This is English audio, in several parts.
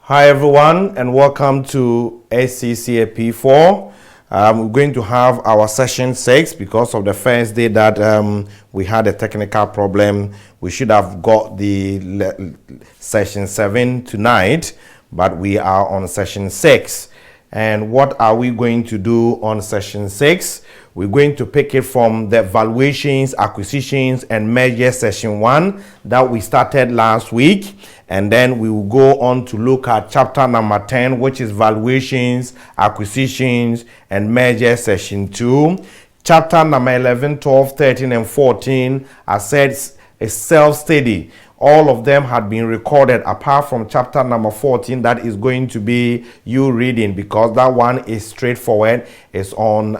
Hi everyone and welcome to ACCA P4. We're going to have our session 6 because of the first day that we had a technical problem. We should have got the session 7 tonight, but we are on session 6. And what are we going to do on session 6? We're going to pick it from the valuations, acquisitions, and mergers session 1 that we started last week. And then we will go on to look at chapter number 10, which is valuations, acquisitions, and mergers session 2. Chapter number 11, 12, 13, and 14 are said is self-study. All of them had been recorded apart from chapter number 14 that is going to be you reading, because that one is straightforward. It's on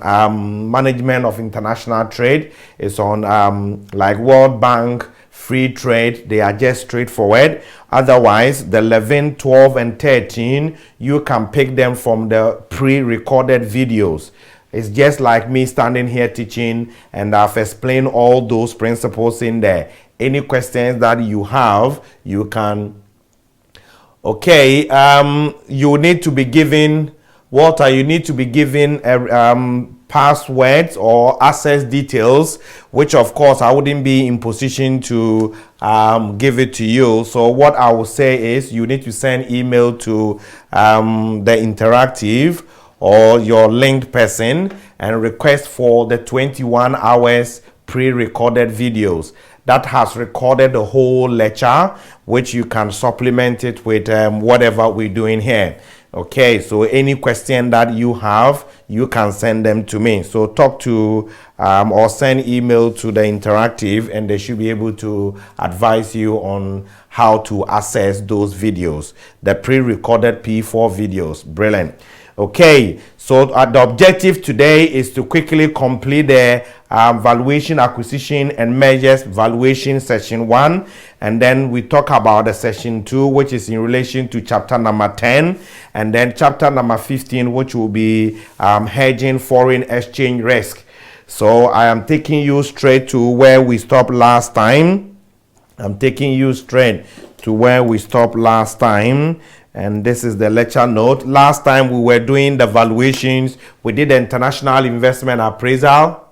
management of international trade. It's on like World Bank, free trade. They are just straightforward. Otherwise, the 11, 12, and 13, you can pick them from the pre-recorded videos. It's just like me standing here teaching, and I've explained all those principles in there. Any questions that you have, you can. Okay, you need to be given, Walter, you need to be given passwords or access details, which of course I wouldn't be in position to give it to you. So what I will say is you need to send email to the interactive or your linked person and request for the 21 hours pre-recorded videos that has recorded the whole lecture, which you can supplement it with whatever we're doing here. Okay, so any question that you have, you can send them to me. So talk to or send email to the interactive, and they should be able to advise you on how to access those videos, the pre-recorded P4 videos. Brilliant. Okay, so the objective today is to quickly complete the valuation, acquisition, and mergers valuation session 1, and then we talk about the session 2, which is in relation to chapter number 10, and then chapter number 15, which will be hedging foreign exchange risk. So I am taking you straight to where we stopped last time. I'm taking you straight to where we stopped last time. And this is the lecture note. Last time we were doing the valuations. We did the international investment appraisal.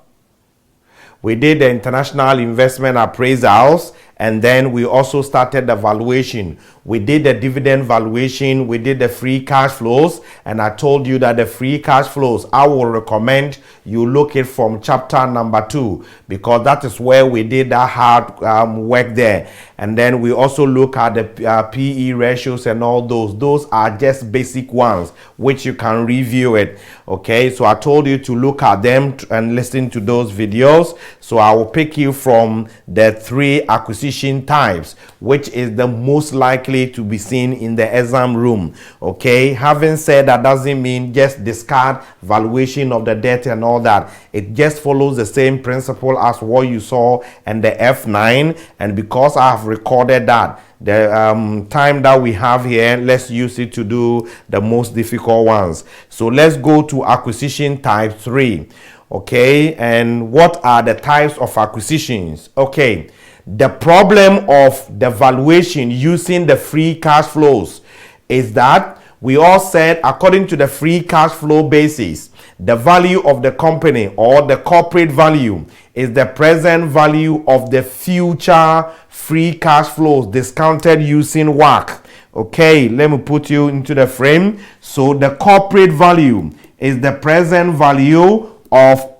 We did the international investment appraisals, and then we also started the valuation. We did the dividend valuation, we did the free cash flows, and I told you that the free cash flows, I will recommend you look it from chapter number 2, because that is where we did that hard work there. And then we also look at the PE ratios and all those. Those are just basic ones, which you can review it. Okay, so I told you to look at them and listen to those videos. So I will pick you from the 3 acquisition types, which is the most likely to be seen in the exam room. Okay, having said that doesn't mean just discard valuation of the debt and all that. It just follows the same principle as what you saw in the F9, and because I have recorded that, the time that we have here, let's use it to do the most difficult ones. So let's go to acquisition type 3. Okay, and what are the types of acquisitions? Okay, the problem of the valuation using the free cash flows is that we all said, according to the free cash flow basis, the value of the company or the corporate value is the present value of the future free cash flows discounted using WACC. Okay, let me put you into the frame. So the corporate value is the present value of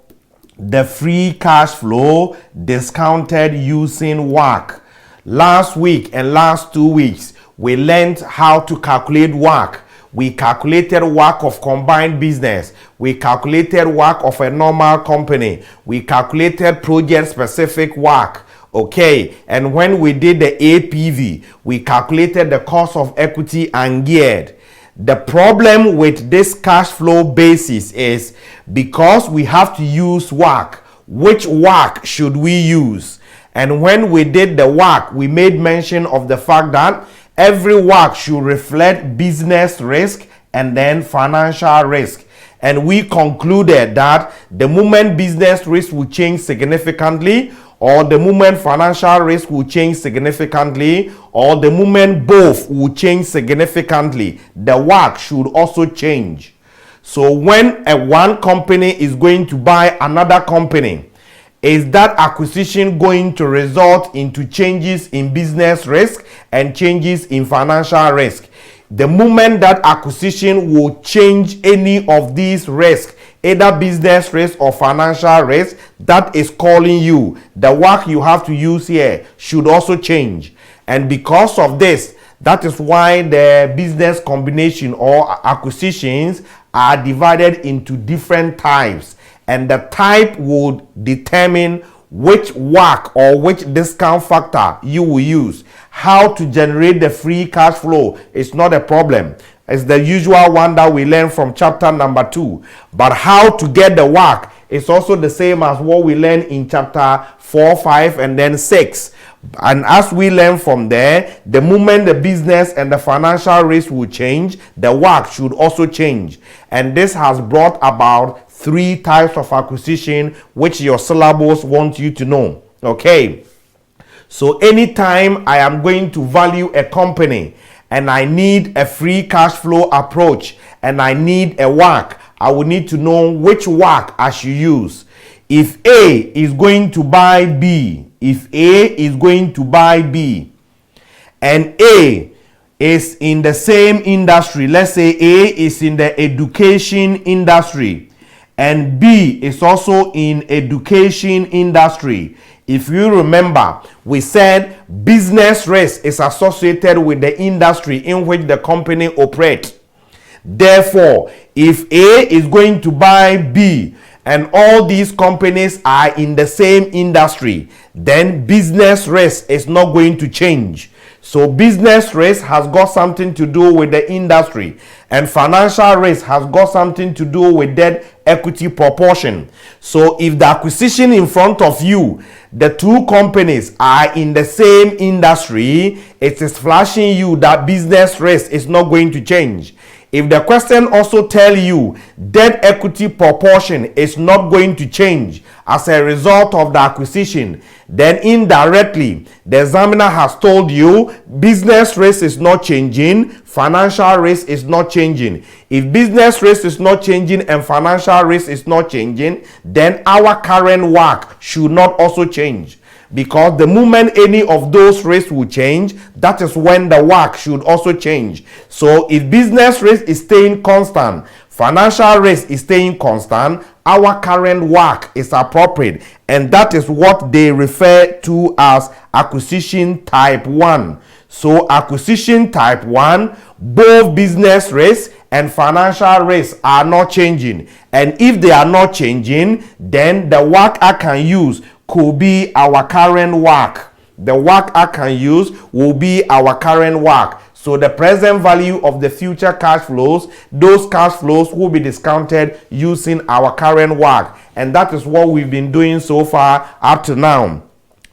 the free cash flow discounted using WACC. Last week and last 2 weeks, we learned how to calculate WACC. We calculated WACC of combined business. We calculated WACC of a normal company. We calculated project-specific WACC. Okay, and when we did the APV, we calculated the cost of equity and geared. The problem with this cash flow basis is because we have to use WACC. Which WACC should we use? And when we did the WACC, we made mention of the fact that every WACC should reflect business risk and then financial risk. And we concluded that the moment business risk will change significantly or the moment financial risk will change significantly, or the moment both will change significantly, the WACC should also change. So when one company is going to buy another company, is that acquisition going to result into changes in business risk and changes in financial risk? The moment that acquisition will change any of these risks, either business risk or financial risk, that is calling you. The WACC you have to use here should also change. And because of this, that is why the business combination or acquisitions are divided into different types. And the type would determine which WACC or which discount factor you will use. How to generate the free cash flow is not a problem. It's the usual one that we learn from chapter number 2. But how to get the WACC is also the same as what we learn in chapter 4, 5, and then 6. And as we learn from there, the moment the business and the financial risk will change, the WACC should also change. And this has brought about 3 types of acquisition which your syllabus wants you to know. Okay. So anytime I am going to value a company and I need a free cash flow approach and I need a WACC, I will need to know which WACC I should use. If A is going to buy B, if A is going to buy B, and A is in the same industry, let's say A is in the education industry, and B is also in education industry. If you remember, we said business risk is associated with the industry in which the company operates. Therefore, if A is going to buy B and all these companies are in the same industry, then business risk is not going to change. So business risk has got something to do with the industry, and financial risk has got something to do with debt equity proportion. So if the acquisition in front of you, the 2 companies are in the same industry, it is flashing you that business risk is not going to change. If the question also tell you debt equity proportion is not going to change as a result of the acquisition, then indirectly the examiner has told you business risk is not changing, financial risk is not changing. If business risk is not changing and financial risk is not changing, then our current WACC should not also change. Because the moment any of those risks will change, that is when the WACC should also change. So if business risk is staying constant, financial risk is staying constant, our current WACC is appropriate. And that is what they refer to as acquisition type 1. So acquisition type 1, both business risk and financial risks are not changing. And if they are not changing, then the WACC I can use could be our current WACC. The WACC I can use will be our current WACC. So the present value of the future cash flows, those cash flows will be discounted using our current WACC. And that is what we've been doing so far up to now.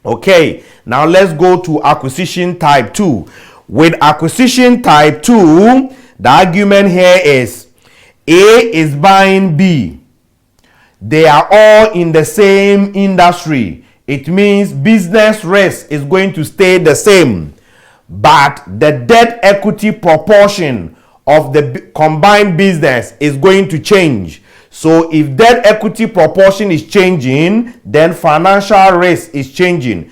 Okay, now let's go to acquisition type 2. With acquisition type 2, the argument here is A is buying B. They are all in the same industry. It means business risk is going to stay the same, but the debt equity proportion of the combined business is going to change. So if debt equity proportion is changing, then financial risk is changing.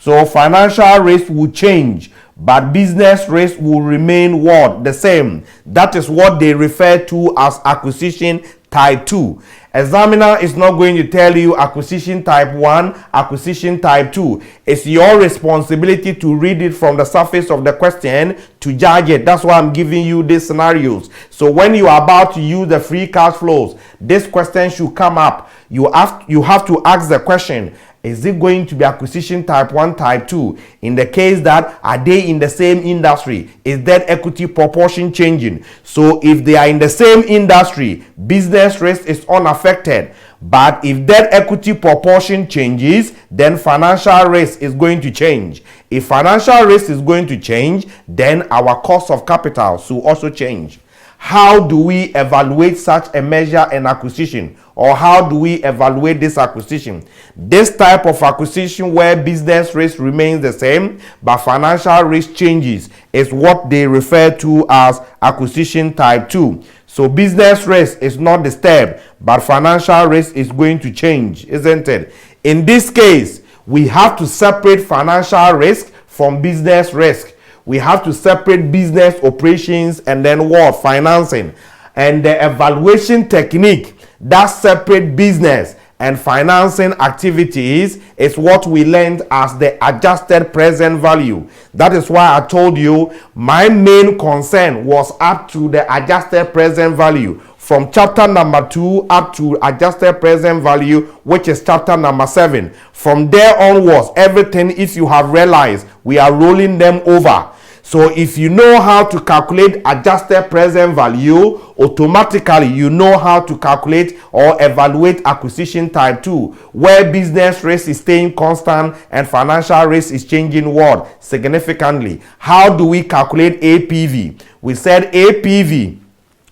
So financial risk will change, but business risk will remain what? The same. That is what they refer to as acquisition type 2. Examiner is not going to tell you acquisition type 1, acquisition type 2. It's your responsibility to read it from the surface of the question to judge it. That's why I'm giving you these scenarios. So when you are about to use the free cash flows, this question should come up. You have to ask the question, is it going to be acquisition type 1, type 2? In the case that are they in the same industry? Is that equity proportion changing? So if they are in the same industry, business risk is unaffected. But if that equity proportion changes, then financial risk is going to change. If financial risk is going to change, then our cost of capital should also change. How do we evaluate such a measure and acquisition? Or how do we evaluate this acquisition? This type of acquisition where business risk remains the same but financial risk changes is what they refer to as acquisition type 2. So business risk is not disturbed, but financial risk is going to change, isn't it? In this case, we have to separate financial risk from business risk. We have to separate business operations and then what? Financing. And the evaluation technique that separate business and financing activities is what we learned as the adjusted present value. That is why I told you my main concern was up to the adjusted present value. From chapter number 2 up to adjusted present value, which is chapter number 7. From there onwards, everything, if you have realized, we are rolling them over. So if you know how to calculate adjusted present value, automatically you know how to calculate or evaluate acquisition type 2, where business risk is staying constant and financial risk is changing what? Significantly. How do we calculate APV? We said APV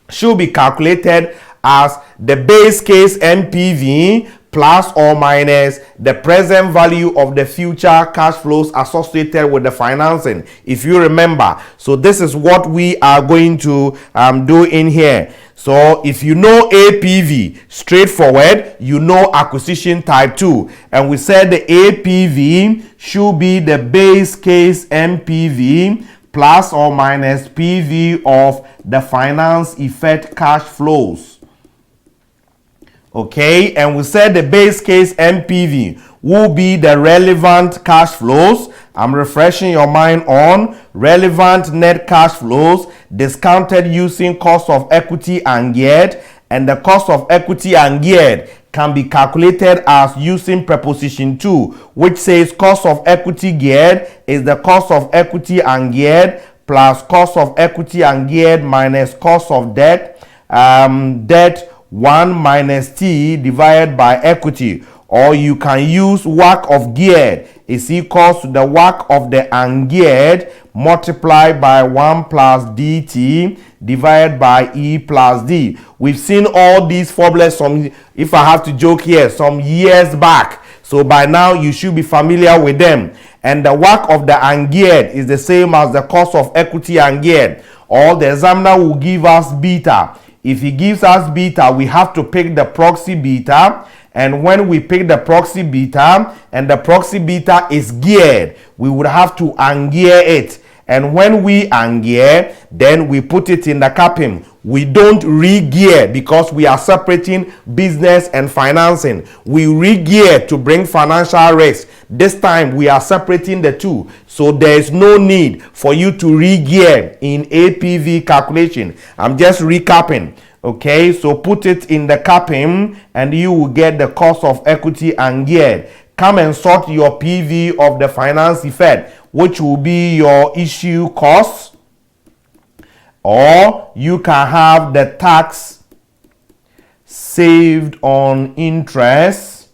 should be calculated as the base case NPV plus or minus the present value of the future cash flows associated with the financing, if you remember. So this is what we are going to do in here. So if you know APV, straightforward, you know acquisition type 2. And we said the APV should be the base case NPV plus or minus PV of the finance effect cash flows. Okay, and we said the base case NPV will be the relevant cash flows. I'm refreshing your mind on relevant net cash flows discounted using cost of equity and geared, and the cost of equity and geared can be calculated as using preposition 2, which says cost of equity geared is the cost of equity and geared plus cost of equity and geared minus cost of debt, debt 1 minus T divided by equity. Or you can use WACC of geared is equals to the WACC of the ungeared multiplied by 1 plus DT divided by E plus D. We've seen all these formulas some, if I have to joke here, some years back. So by now you should be familiar with them. And the WACC of the ungeared is the same as the cost of equity ungeared. Or the examiner will give us beta. If he gives us beta, we have to pick the proxy beta. And when we pick the proxy beta and the proxy beta is geared, we would have to ungear it. And when we ungear, then we put it in the capping. We don't re-gear because we are separating business and financing. We re-gear to bring financial risk. This time we are separating the two. So there is no need for you to re-gear in APV calculation. I'm just recapping. Okay, so put it in the capping and you will get the cost of equity ungeared. Come and sort your PV of the finance effect, which will be your issue costs. Or you can have the tax saved on interest,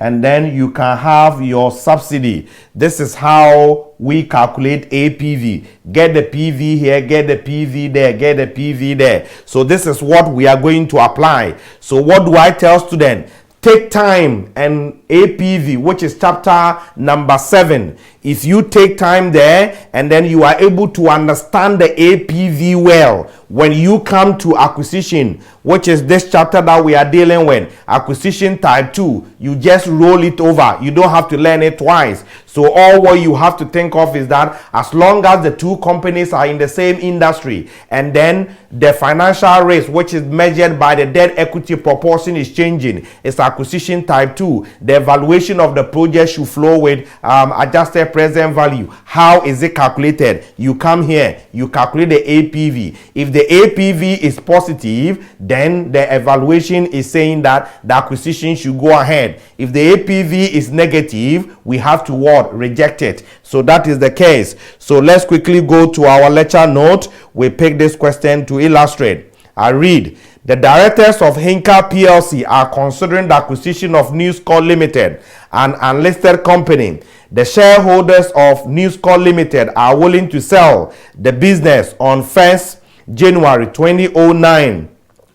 and then you can have your subsidy. This is how we calculate APV. Get the PV here, get the PV there, get the PV there. So this is what we are going to apply. So what do I tell students? Take time and APV, which is chapter number 7. If you take time there and then you are able to understand the APV well, when you come to acquisition, which is this chapter that we are dealing with, acquisition type 2, you just roll it over. You don't have to learn it twice. So all what you have to think of is that as long as the two companies are in the same industry and then the financial risk, which is measured by the debt equity proportion, is changing, it's acquisition type 2. The evaluation of the project should flow with adjusted present value. How is it calculated? You come here, you calculate the APV. If the APV is positive, then the evaluation is saying that the acquisition should go ahead. If the APV is negative, we have to what? Reject it. So that is the case. So let's quickly go to our lecture note. We pick this question to illustrate. I read. The directors of Hinka PLC are considering the acquisition of News Corp Limited, an unlisted company. The shareholders of News Corp Limited are willing to sell the business on first January 2009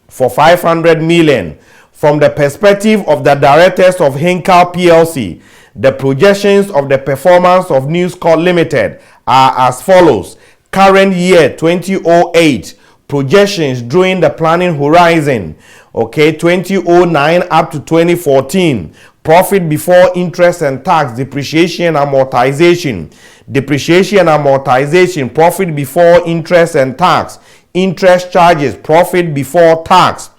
for 500 million. From the perspective of the directors of Hinkal PLC, the projections of the performance of News Corp Limited are as follows. Current year 2008 projections during the planning horizon, 2009 up to 2014. Profit before interest and tax, depreciation and amortization. Depreciation and amortization, profit before interest and tax. Interest charges, profit before tax.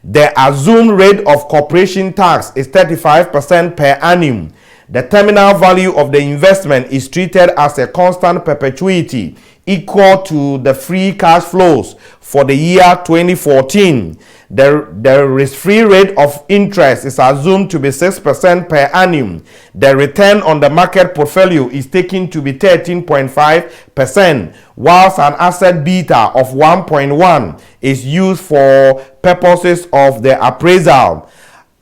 The assumed rate of corporation tax is 35% per annum. The terminal value of the investment is treated as a constant perpetuity equal to the free cash flows for the year 2014. The risk-free rate of interest is assumed to be 6% per annum. The return on the market portfolio is taken to be 13.5%, whilst an asset beta of 1.1 is used for purposes of the appraisal.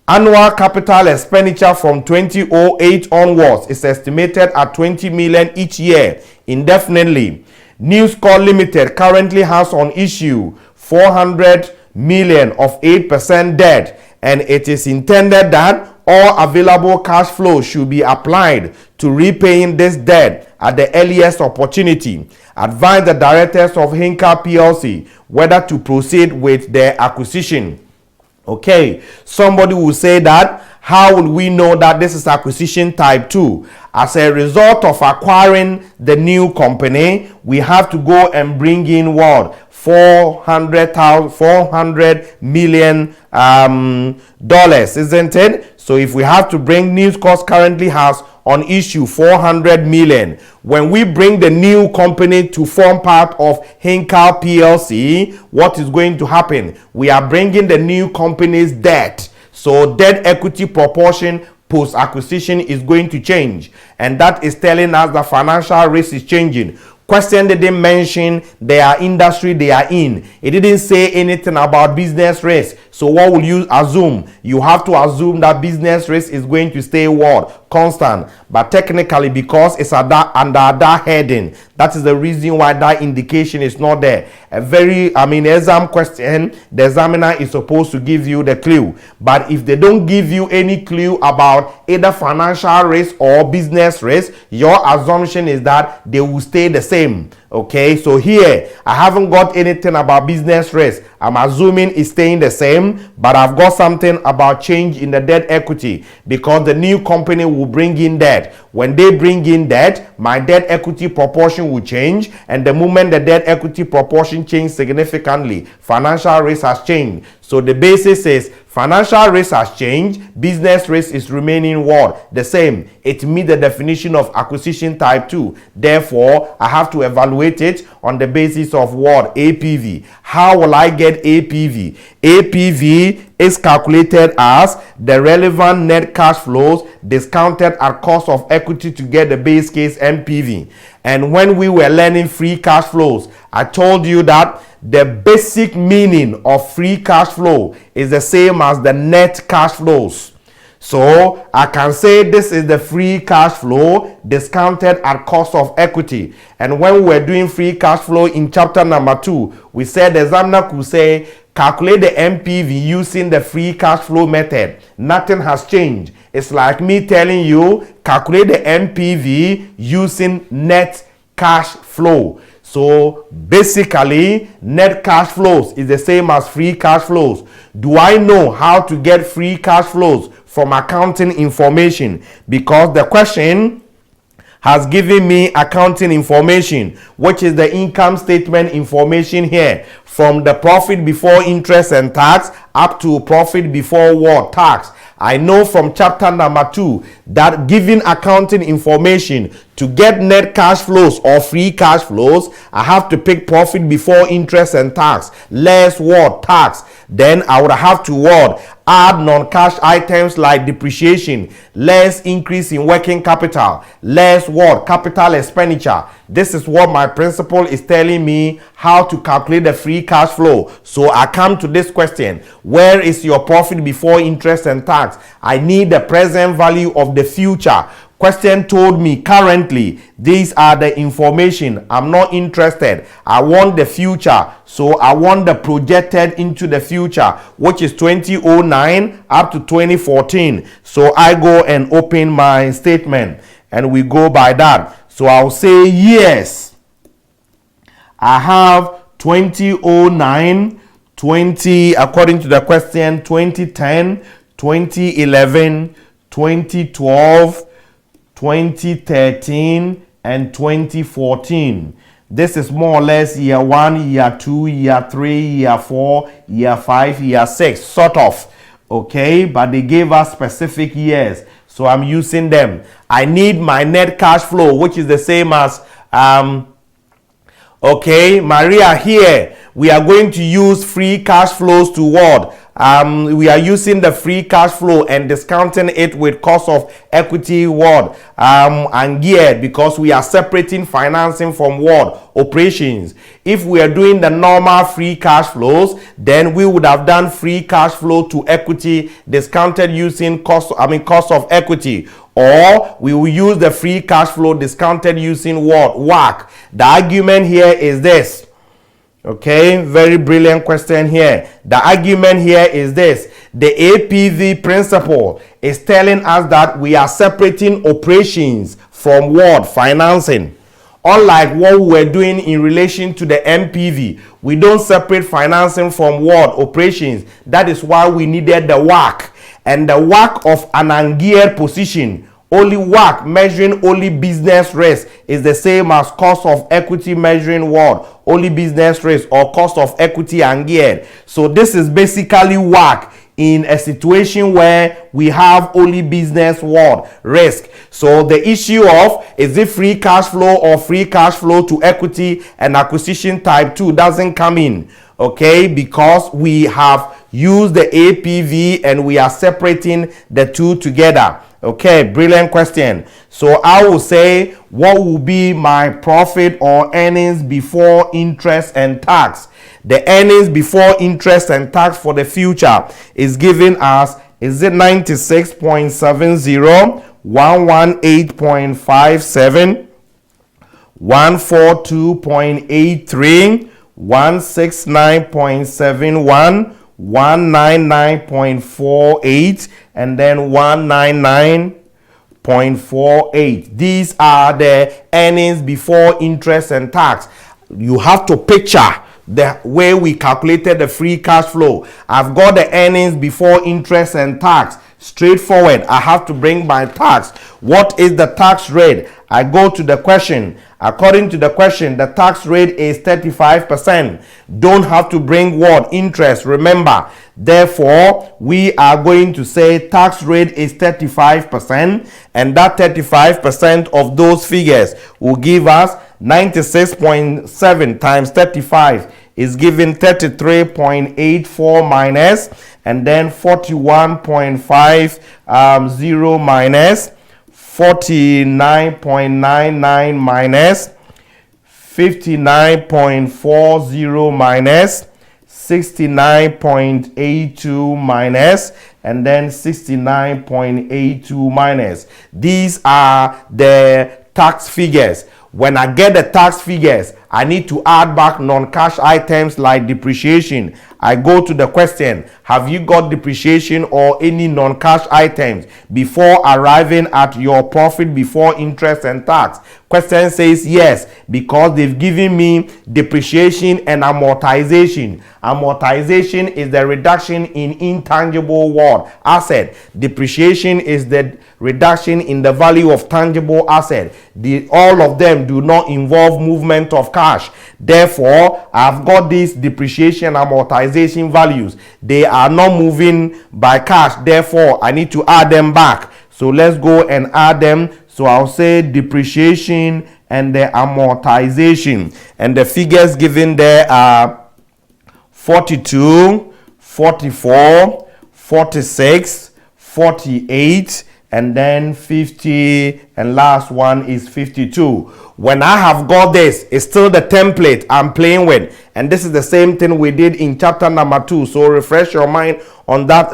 Annual capital expenditure from 2008 onwards is estimated at 20 million each year indefinitely. News Corp Limited currently has on issue 400 million of 8% debt, and it is intended that all available cash flow should be applied to repaying this debt at the earliest opportunity. Advise the directors of Hinkal PLC whether to proceed with their acquisition. Okay, somebody will say that, how will we know that this is acquisition type 2? As a result of acquiring the new company, we have to go and bring in what? 400 million dollars, isn't it? So if we have to bring, News Corp currently has on issue 400 million. When we bring the new company to form part of Hinkal PLC, what is going to happen? We are bringing the new company's debt. So debt equity proportion post acquisition is going to change, and that is telling us the financial risk is changing. Question didn't mention their industry they are in. It didn't say anything about business risk. So what will you assume? You have to assume that business risk is going to stay what? Constant. But technically, because it's under that heading, that is the reason why that indication is not there. A very, exam question, the examiner is supposed to give you the clue. But if they don't give you any clue about either financial risk or business risk, your assumption is that they will stay the same. Okay, so here I haven't got anything about business risk. I'm assuming it's staying the same, but I've got something about change in the debt equity because the new company will bring in debt. When they bring in debt, my debt equity proportion will change, and the moment the debt equity proportion changes significantly, financial risk has changed. So the basis is financial risk has changed, business risk is remaining what? The same. It meets the definition of acquisition type 2. Therefore, I have to evaluate it on the basis of what? APV. How will I get APV? APV is calculated as the relevant net cash flows discounted at cost of equity to get the base case NPV. And when we were learning free cash flows, I told you that the basic meaning of free cash flow is the same as the net cash flows. So I can say this is the free cash flow discounted at cost of equity. And when we were doing free cash flow in chapter number 2, we said the examiner could say calculate the NPV using the free cash flow method. Nothing has changed. It's like me telling you calculate the NPV using net cash flow. So basically, net cash flows is the same as free cash flows. Do I know how to get free cash flows from accounting information? Because the question has given me accounting information, which is the income statement information here, from the profit before interest and tax up to profit before what? Tax. I know from chapter number 2 that giving accounting information to get net cash flows or free cash flows, I have to pick profit before interest and tax, less what? Tax. Then I would have to what? Add non-cash items like depreciation, less increase in working capital, less what? Capital expenditure. This is what my principal is telling me how to calculate the free cash flow. So I come to this question: where is your profit before interest and tax? I need the present value of the future. Question told me currently these are the information. I'm not interested. I want the future. So I want the projected into the future, which is 2009 up to 2014. So I go and open my statement and we go by that. So I'll say yes. I have 2009, 20, according to the question, 2010, 2011, 2012, 2013, and 2014. This is more or less year 1, year 2, year 3, year 4, year 5, year 6, sort of. Okay, but they gave us specific years, so I'm using them. I need my net cash flow, which is the same as okay, Maria, here we are going to use free cash flows to what? We are using the free cash flow and discounting it with cost of equity what? And geared, because we are separating financing from what? Operations. If we are doing the normal free cash flows, then we would have done free cash flow to equity discounted using cost of equity. Or we will use the free cash flow discounted using what? WACC. The argument here is this. Okay, very brilliant question here. The argument here is this. The APV principle is telling us that we are separating operations from what? Financing. Unlike what we were doing in relation to the MPV, we don't separate financing from what? Operations. That is why we needed the WACC. And the WACC of an ungeared position, only WACC measuring only business risk, is the same as cost of equity measuring what? Only business risk, or cost of equity ungeared. So this is basically WACC in a situation where we have only business what? Risk. So the issue of is it free cash flow or free cash flow to equity and acquisition type 2 doesn't come in. Okay, because we have used the APV and we are separating the two together. Okay, brilliant question. So I will say, what will be my profit or earnings before interest and tax? The earnings before interest and tax for the future is given as, is it 96.70, 118.57, 142.83, 169.71, 199.48, and then 199.48. These are the earnings before interest and tax. You have to picture the way we calculated the free cash flow. I've got the earnings before interest and tax. Straightforward. I have to bring my tax. What is the tax rate? I go to the question. According to the question, the tax rate is 35%. Don't have to bring what? Interest. Remember, therefore, we are going to say tax rate is 35%, and that 35% of those figures will give us 96.7 times 35 is given 33.84 minus, and then 41.50 minus 49.99 minus 59.40 minus 69.82 minus, and then 69.82 minus. These are the tax figures. When I get the tax figures, I need to add back non-cash items like depreciation. I go to the question, have you got depreciation or any non-cash items before arriving at your profit before interest and tax? Question says yes, because they've given me depreciation and amortization. Amortization is the reduction in intangible what? Asset. Depreciation is the reduction in the value of tangible asset. All of them do not involve movement of cash. Therefore, I've got these depreciation amortization values. They are not moving by cash. Therefore, I need to add them back. So let's go and add them. So I'll say depreciation and the amortization. And the figures given there are 42, 44, 46, 48, and then 50, and last one is 52. When I have got this, it's still the template I'm playing with, and this is the same thing we did in chapter number 2. So refresh your mind on that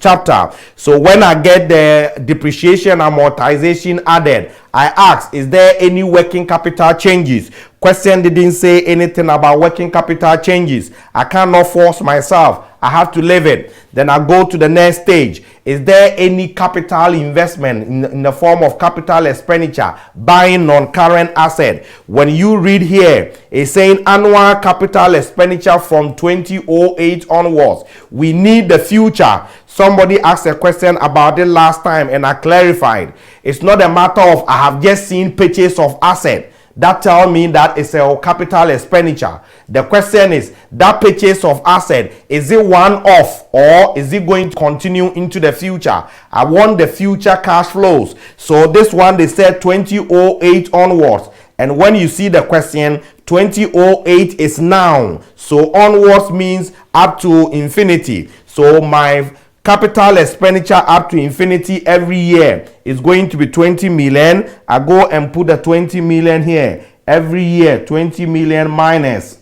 chapter. So when I get the depreciation amortization added, I ask, is there any working capital changes? Question didn't say anything about working capital changes. I cannot force myself. I have to leave it. Then I go to the next stage. Is there any capital investment in the form of capital expenditure, buying non-current asset? When you read here, it's saying annual capital expenditure from 2008 onwards. We need the future. Somebody asked a question about it last time and I clarified. It's not a matter of I have just seen purchase of asset. That tell me that it's a capital expenditure. The question is, that purchase of asset, is it one-off or is it going to continue into the future? I want the future cash flows. So this one, they said 2008 onwards. And when you see the question, 2008 is now. So onwards means up to infinity. So my capital expenditure up to infinity every year is going to be 20 million. I go and put the 20 million here. Every year, 20 million minus.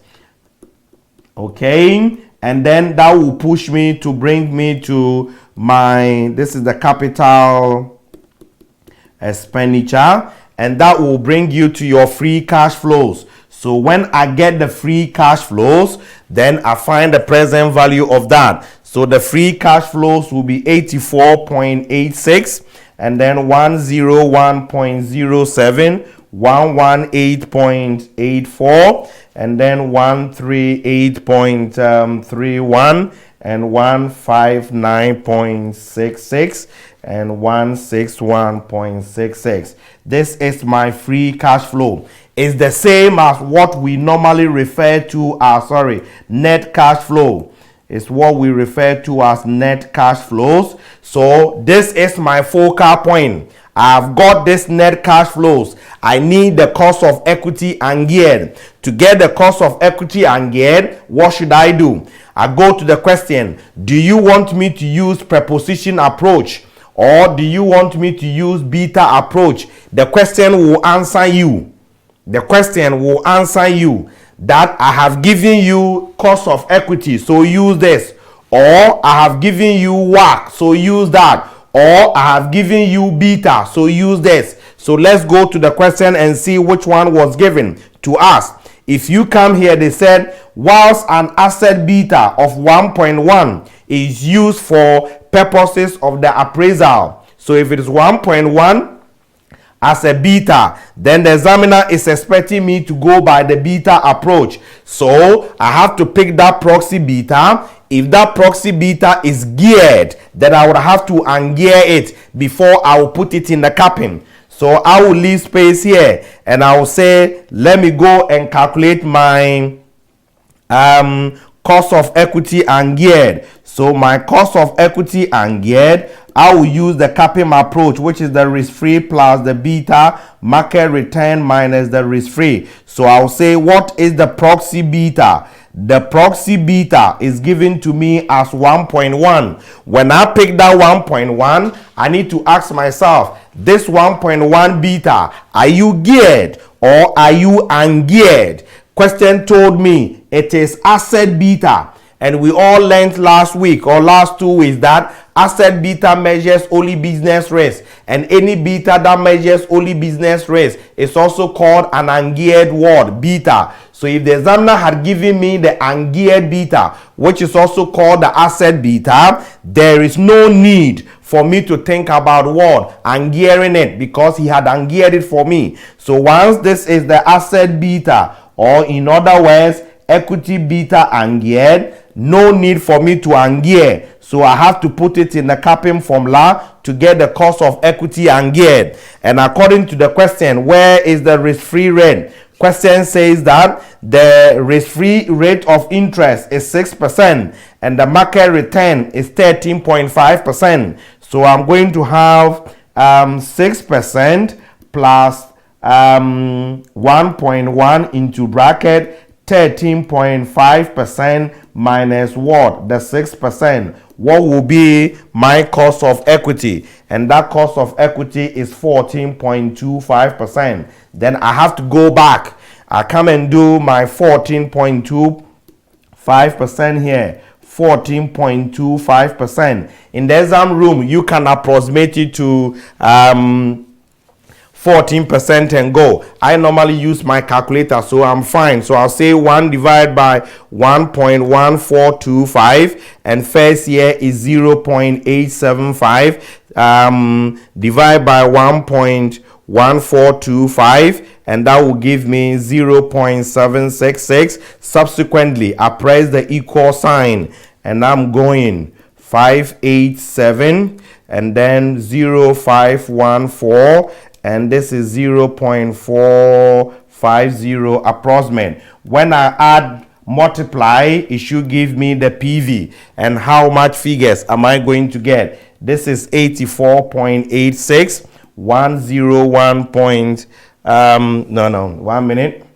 Okay. And then that will push me to bring me to this is the capital expenditure. And that will bring you to your free cash flows. So when I get the free cash flows, then I find the present value of that. So the free cash flows will be 84.86, and then 101.07, 118.84, and then 138.31, and 159.66, and 161.66. This is my free cash flow. It's the same as what we normally refer to as net cash flow. It's what we refer to as net cash flows. So this is my focal point. I've got this net cash flows. I need the cost of equity and geared. To get the cost of equity and geared, what should I do? I go to the question, do you want me to use preposition approach or do you want me to use beta approach? The question will answer you. The question will answer you that I have given you cost of equity, so use this. Or I have given you WACC, so use that. Or I have given you beta, so use this. So let's go to the question and see which one was given to us. If you come here, they said, whilst an asset beta of 1.1 is used for purposes of the appraisal. So if it is 1.1, as a beta, then the examiner is expecting me to go by the beta approach. So I have to pick that proxy beta. If that proxy beta is geared, then I would have to ungear it before I will put it in the capping. So I will leave space here and I will say, let me go and calculate my cost of equity ungeared. So my cost of equity ungeared, I will use the capping approach, which is the risk-free plus the beta market return minus the risk-free. So I'll say, what is the proxy beta? The proxy beta is given to me as 1.1. When I pick that 1.1, I need to ask myself, this 1.1 beta, are you geared or are you ungeared? Question told me it is asset beta. And we all learned last week or last 2 weeks that asset beta measures only business risk. And any beta that measures only business risk is also called an ungeared word, beta. So if the examiner had given me the ungeared beta, which is also called the asset beta, there is no need for me to think about what? Ungearing it, because he had ungeared it for me. So once this is the asset beta, or in other words, equity beta ungeared, no need for me to ungear. So I have to put it in the capping formula to get the cost of equity ungeared. And according to the question, where is the risk-free rate? Question says that the risk-free rate of interest is 6% and the market return is 13.5%. So I'm going to have 6% plus 1.1 into bracket 13.5% minus what? The 6%. what will be my cost of equity? And that cost of equity is 14.25%. Then I have to go back. I come and do my 14.25% here. 14.25%. In the exam room, you can approximate it to 14% and go. I normally use my calculator, so I'm fine. So I'll say 1 divided by 1.1425, and first year is 0.875, divided by 1.1425, and that will give me 0.766. Subsequently, I press the equal sign, and I'm going 587, and then 0514, and this is 0.450 approximate. When I add multiply, it should give me the PV. And how much figures am I going to get? This is 84.86, 101 point, 1 minute.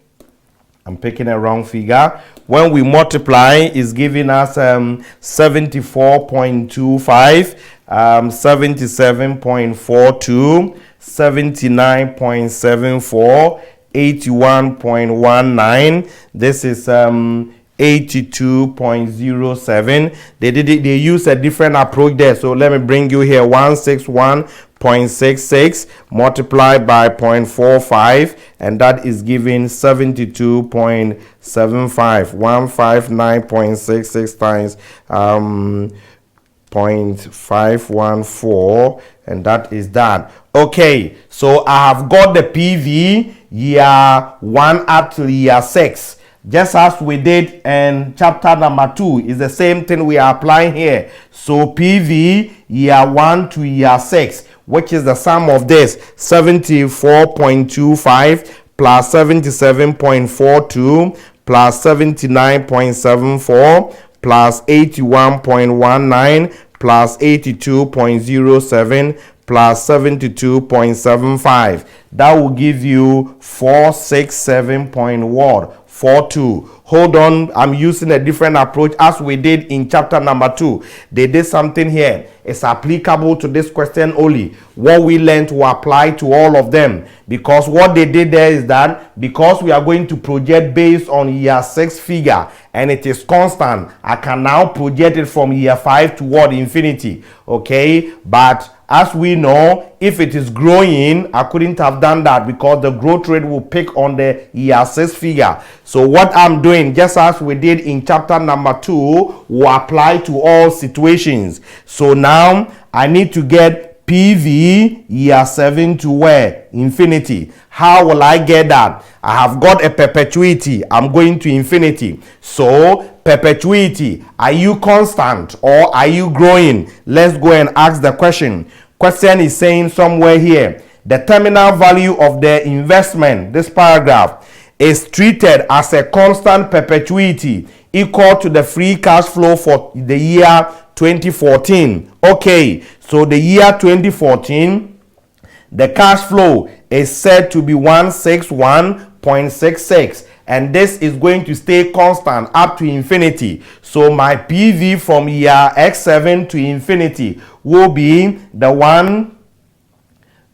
I'm picking a wrong figure. When we multiply, it's giving us 74.25, 77.42, 79.74, 81.19. This is 82.07. They use a different approach there. So let me bring you here. 161.66 multiplied by 0.45, and that is giving 72.75. 159.66 times 0.514, and that is that. Okay, so I have got the PV year 1 up to year 6. Just as we did in chapter number 2, is the same thing we are applying here. So PV year 1 to year 6, which is the sum of this 74.25 plus 77.42 plus 79.74 plus 81.19 plus 82.07 plus 72.75. That will give you 467.42. Hold on, I'm using a different approach as we did in chapter number 2. They did something here. It's applicable to this question only. What we learned will apply to all of them, because what they did there is that because we are going to project based on year 6 figure and it is constant, I can now project it from year 5 toward infinity. Okay, but as we know, if it is growing, I couldn't have done that because the growth rate will pick on the year 6 figure. So what I'm doing, just as we did in chapter number 2, will apply to all situations. So now I need to get PV year 7 to where? Infinity. How will I get that? I have got a perpetuity. I'm going to infinity. So perpetuity, are you constant or are you growing? Let's go and ask the question. Question is saying somewhere here, the terminal value of the investment, this paragraph, is treated as a constant perpetuity equal to the free cash flow for the year 2014. Okay, so the year 2014, the cash flow is said to be 161.66, and this is going to stay constant up to infinity. So my PV from year X7 to infinity will be the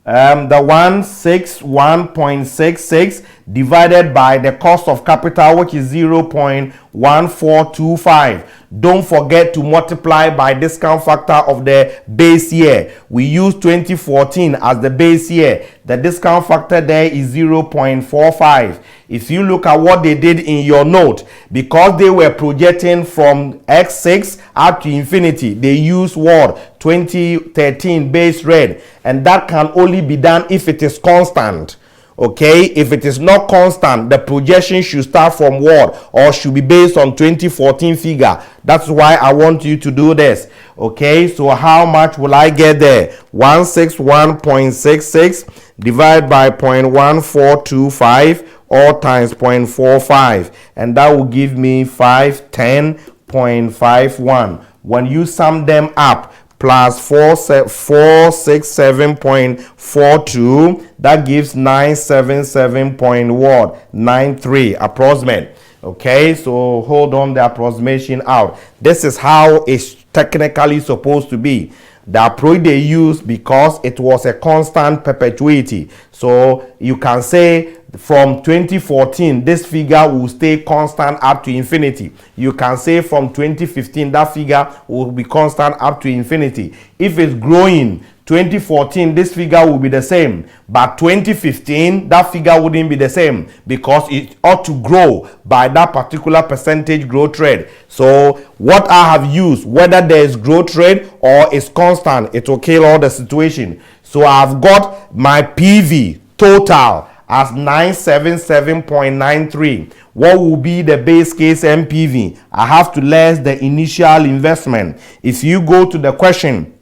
161.66 divided by the cost of capital, which is 0.1425. Don't forget to multiply by discount factor of the base year. We use 2014 as the base year. The discount factor there is 0.45. If you look at what they did in your note, because they were projecting from X6 up to infinity, they use what? 2013 base rate, and that can only be done if it is constant. Okay, if it is not constant, the projection should start from what? Or should be based on 2014 figure. That's why I want you to do this. Okay, so how much will I get there? 161.66 divided by 0.1425 all times 0.45, and that will give me 510.51. When you sum them up, plus 467.42, that gives 977.93 approximate. Okay, so hold on the approximation out. This is how it's technically supposed to be. The approach they used because it was a constant perpetuity. So you can say from 2014 this figure will stay constant up to infinity. You can say from 2015 that figure will be constant up to infinity. If it's growing, 2014 this figure will be the same, but 2015 that figure wouldn't be the same because it ought to grow by that particular percentage growth rate. So what I have used, whether there is growth rate or it's constant, it will kill all the situation. So I've got my PV total as 977.93. What will be the base case MPV? I have to less the initial investment. If you go to the question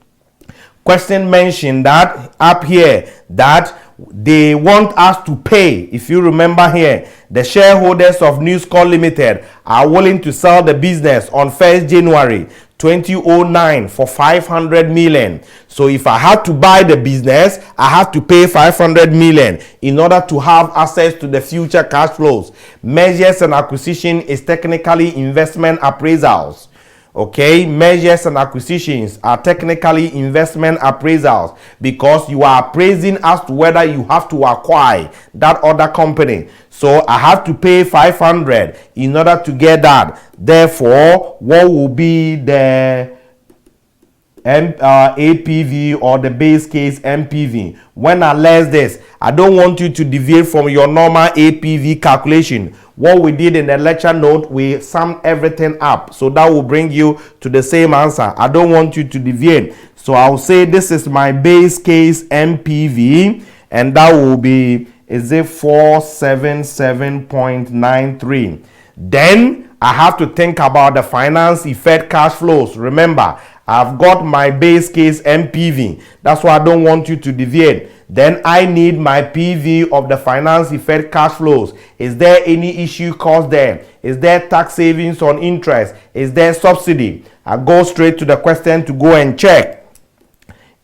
mentioned that up here that they want us to pay. If you remember here, the shareholders of News Corp Limited are willing to sell the business on 1st January 2009 for 500 million. So if I had to buy the business, I have to pay 500 million in order to have access to the future cash flows. Mergers and acquisition is technically investment appraisals. Okay, mergers and acquisitions are technically investment appraisals because you are appraising as to whether you have to acquire that other company. So I have to pay 500 in order to get that. Therefore, what will be the APV or the base case MPV? When I less this, I don't want you to deviate from your normal APV calculation. What we did in the lecture note, we summed everything up, so that will bring you to the same answer. I don't want you to deviate, so I'll say this is my base case MPV, and that will be 477.93. Then I have to think about the finance effect cash flows. Remember, I've got my base case MPV. That's why I don't want you to deviate. Then I need my PV of the finance effect cash flows. Is there any issue caused there? Is there tax savings on interest? Is there subsidy? I go straight to the question to go and check.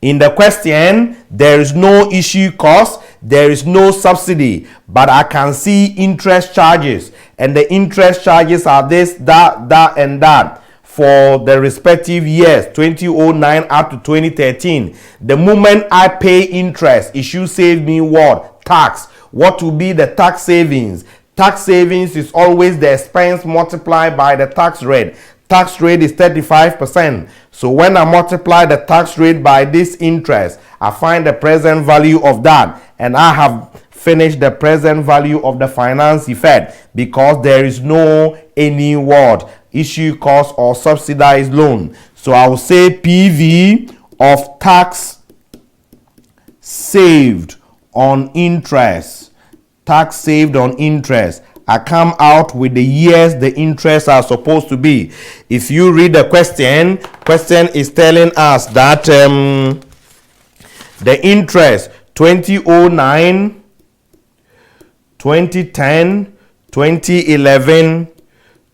In the question, there is no issue cost, there is no subsidy, but I can see interest charges, and the interest charges are this, that, and that for the respective years, 2009 up to 2013. The moment I pay interest, it should save me what? Tax. What will be the tax savings? Tax savings is always the expense multiplied by the tax rate. Tax rate is 35%. So when I multiply the tax rate by this interest, I find the present value of that, and I have finished the present value of the finance effect because there is no any word issue cost or subsidized loan. So I will say PV of tax saved on interest. Tax saved on interest. I come out with the years the interests are supposed to be. If you read the question is telling us that the interest 2009, 2010, 2011,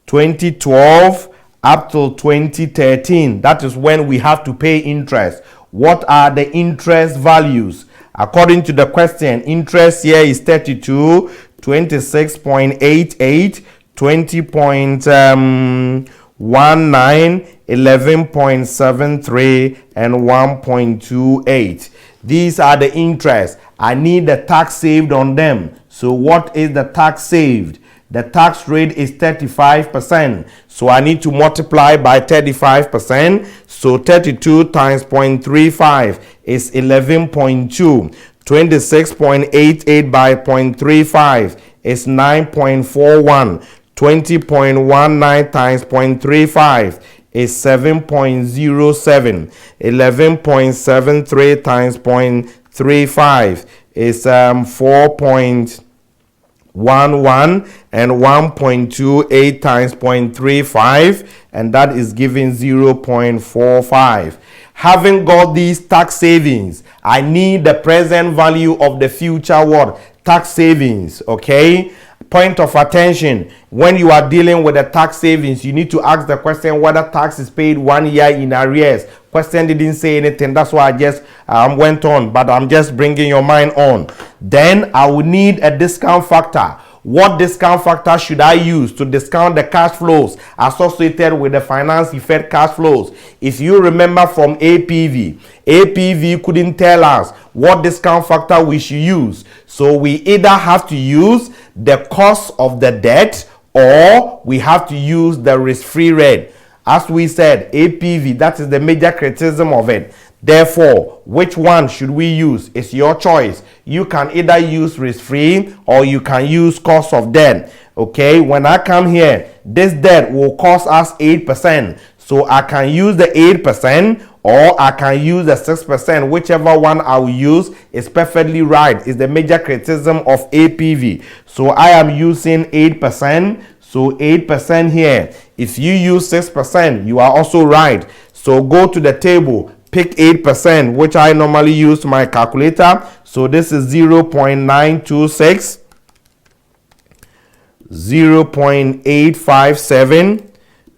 2012 up till 2013. That is when we have to pay interest. What are the interest values? According to the question, interest here is 32, 26.88, 20.19, 11.73, and 1.28. These are the interests. I need the tax saved on them. So what is the tax saved? The tax rate is 35%. So I need to multiply by 35%. So 32 times 0.35 is 11.2. 26.88 by 0.35 is 9.41. 20.19 times 0.35 is 7.07. 11.73 times 0.35 is 4.11, and 1.28 times 0.35, and that is giving 0.45. Having got these tax savings, I need the present value of the future what? Tax savings, okay? Point of attention, when you are dealing with the tax savings, you need to ask the question whether tax is paid 1 year in arrears. Question didn't say anything, that's why I just went on, but I'm just bringing your mind on. Then I will need a discount factor. What discount factor should I use to discount the cash flows associated with the finance effect cash flows? If you remember from APV couldn't tell us what discount factor we should use. So we either have to use the cost of the debt or we have to use the risk-free rate. As we said, APV, that is the major criticism of it. Therefore, which one should we use? It's your choice. You can either use risk-free or you can use cost of debt. Okay, when I come here, this debt will cost us 8%. So I can use the 8% or I can use the 6%. Whichever one I will use is perfectly right. It's the major criticism of APV. So I am using 8%. So 8% here. If you use 6%, you are also right. So go to the table, pick 8%, which I normally use my calculator. So this is 0.926, 0.857,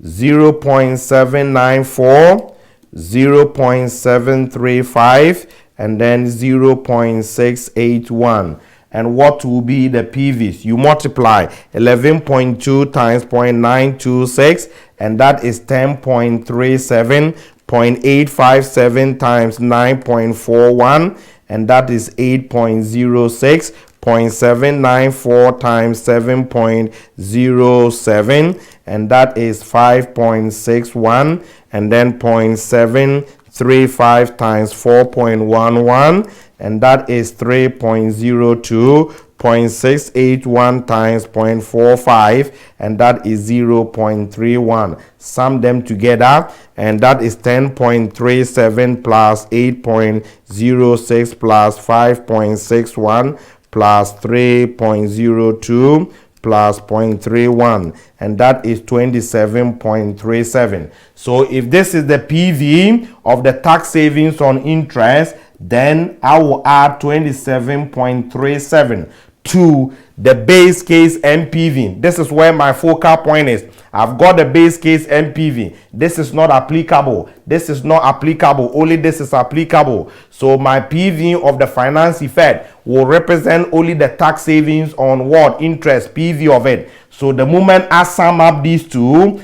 0.794, 0.735, and then 0.681. And what will be the PVs? You multiply 11.2 times 0.926, and that is 10.37. 0.857 times 9.41, and that is 8.06. 0.794 times 7.07, and that is 5.61, and then 0.735 times 4.11, and that is 3.02. 0.681 times 0.45, and that is 0.31. Sum them together, and that is 10.37 plus 8.06 plus 5.61 plus 3.02 plus 0.31, and that is 27.37. So if this is the PV of the tax savings on interest, then I will add 27.37 to the base case MPV. This is where my focal point is. I've got the base case MPV. This is not applicable. This is not applicable. Only this is applicable. So my PV of the finance effect will represent only the tax savings on what? Interest, PV of it. So the moment I sum up these two,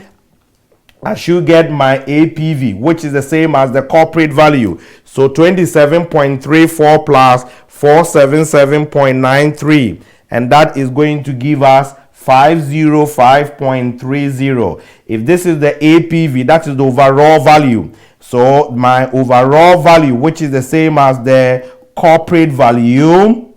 I should get my APV, which is the same as the corporate value. So 27.34 plus 477.93, and that is going to give us 505.30. If this is the APV, that is the overall value. So my overall value, which is the same as the corporate value,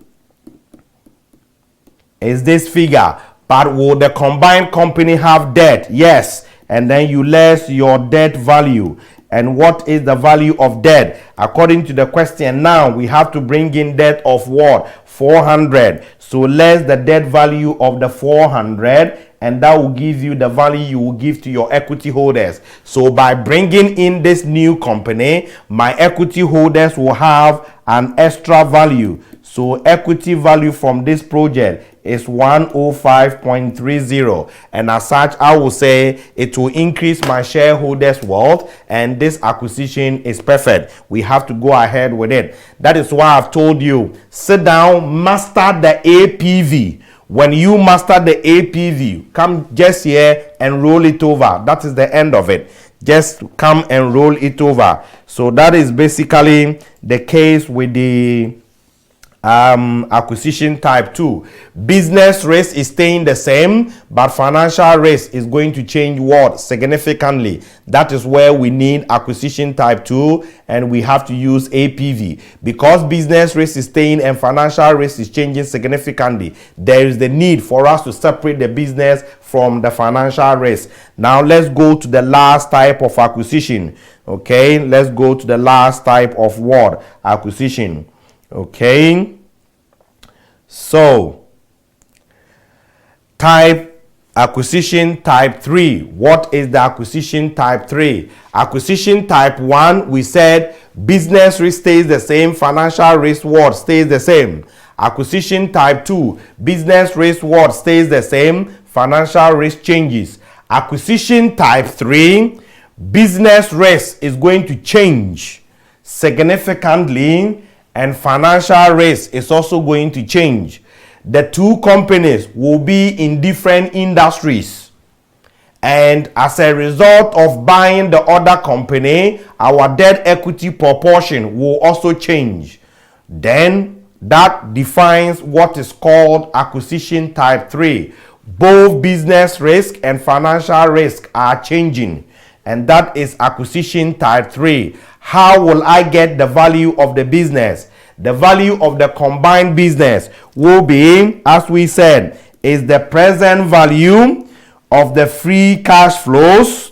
is this figure. But will the combined company have debt? Yes. And then you less your debt value. And what is the value of debt? According to the question now, we have to bring in debt of what? 400. So less the debt value of the 400, and that will give you the value you will give to your equity holders. So by bringing in this new company, my equity holders will have an extra value. So equity value from this project is 105.30, and as such I will say it will increase my shareholders' wealth, and this acquisition is perfect. We have to go ahead with it. That is why I've told you, sit down, master the APV. When you master the APV, come just here and roll it over. That is the end of it. Just come and roll it over. So that is basically the case with the acquisition type 2. Business risk is staying the same, but financial risk is going to change what? Significantly. That is where we need acquisition type 2, and we have to use APV. Because business risk is staying and financial risk is changing significantly, there is the need for us to separate the business from the financial risk. Now let's go to the last type of acquisition. Okay, let's go to the last type of what? Acquisition. Okay, so acquisition type 3. What is the acquisition type 3? Acquisition type 1, we said business risk stays the same, financial risk what stays the same. Acquisition type 2, business risk what stays the same, financial risk changes. Acquisition type 3, business risk is going to change significantly, and financial risk is also going to change. the two companies will be in different industries. And as a result of buying the other company, our debt equity proportion will also change. Then that defines what is called acquisition type 3. Both business risk and financial risk are changing, and that is acquisition type 3. How will I get the value of the business? The value of the combined business will be, as we said, is the present value of the free cash flows,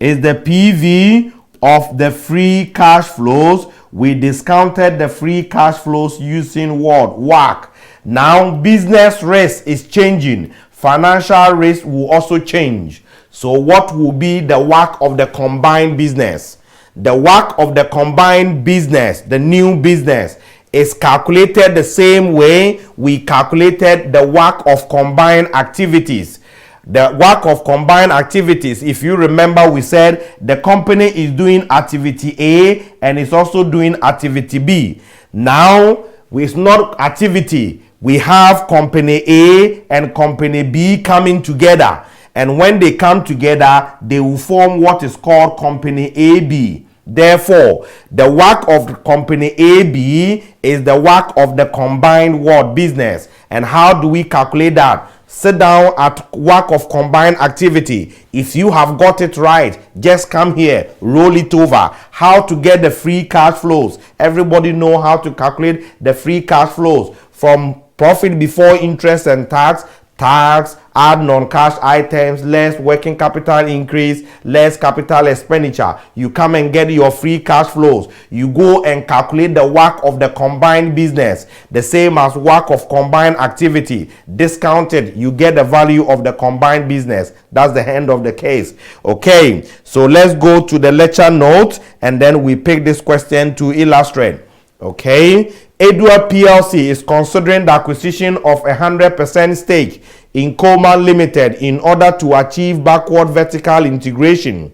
is the PV of the free cash flows. We discounted the free cash flows using what? WACC. Now business risk is changing. Financial risk will also change. So what will be the WACC of the combined business? The WACC of the combined business, the new business, is calculated the same way we calculated the WACC of combined activities. The WACC of combined activities, if you remember, we said the company is doing activity A and is also doing activity B. Now, it's not activity. We have company A and company B coming together. And when they come together, they will form what is called company AB. Therefore, the WACC of company AB is the WACC of the combined world business. And how do we calculate that? Sit down at WACC of combined activity. If you have got it right, just come here, roll it over. How to get the free cash flows? Everybody know how to calculate the free cash flows from profit before interest and tax, add non-cash items, less working capital increase, less capital expenditure. You come and get your free cash flows. You go and calculate the WACC of the combined business, the same as WACC of combined activity. Discounted, you get the value of the combined business. That's the end of the case. Okay, so let's go to the lecture notes and then we pick this question to illustrate. Okay, Edward PLC is considering the acquisition of 100% stake in Coleman Limited in order to achieve backward vertical integration.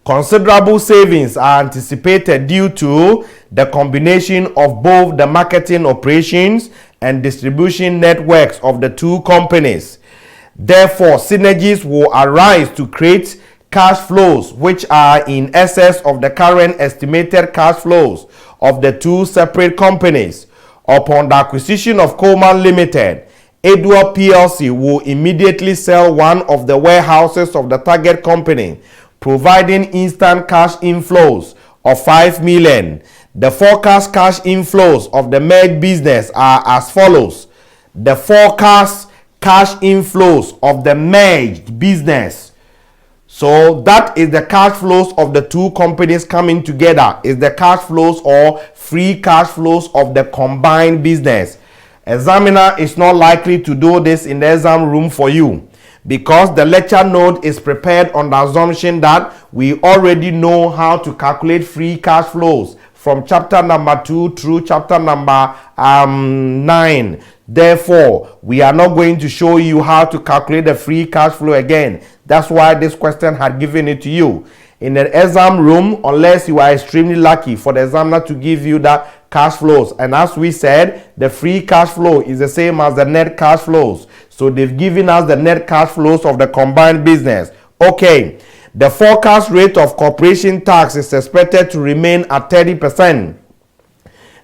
Considerable savings are anticipated due to the combination of both the marketing operations and distribution networks of the two companies. Therefore, synergies will arise to create cash flows which are in excess of the current estimated cash flows of the two separate companies. Upon the acquisition of Coleman Limited, Edward PLC will immediately sell one of the warehouses of the target company, providing instant cash inflows of 5 million. The forecast cash inflows of the merged business are as follows. The forecast cash inflows of the merged business. So that is the cash flows of the two companies coming together, is the cash flows or free cash flows of the combined business. Examiner is not likely to do this in the exam room for you because the lecture note is prepared on the assumption that we already know how to calculate free cash flows from chapter number 2 through chapter number 9. Therefore, we are not going to show you how to calculate the free cash flow again. That's why this question had given it to you. In the exam room, unless you are extremely lucky for the examiner to give you that cash flows. And as we said, the free cash flow is the same as the net cash flows. So they've given us the net cash flows of the combined business. Okay, the forecast rate of corporation tax is expected to remain at 30%.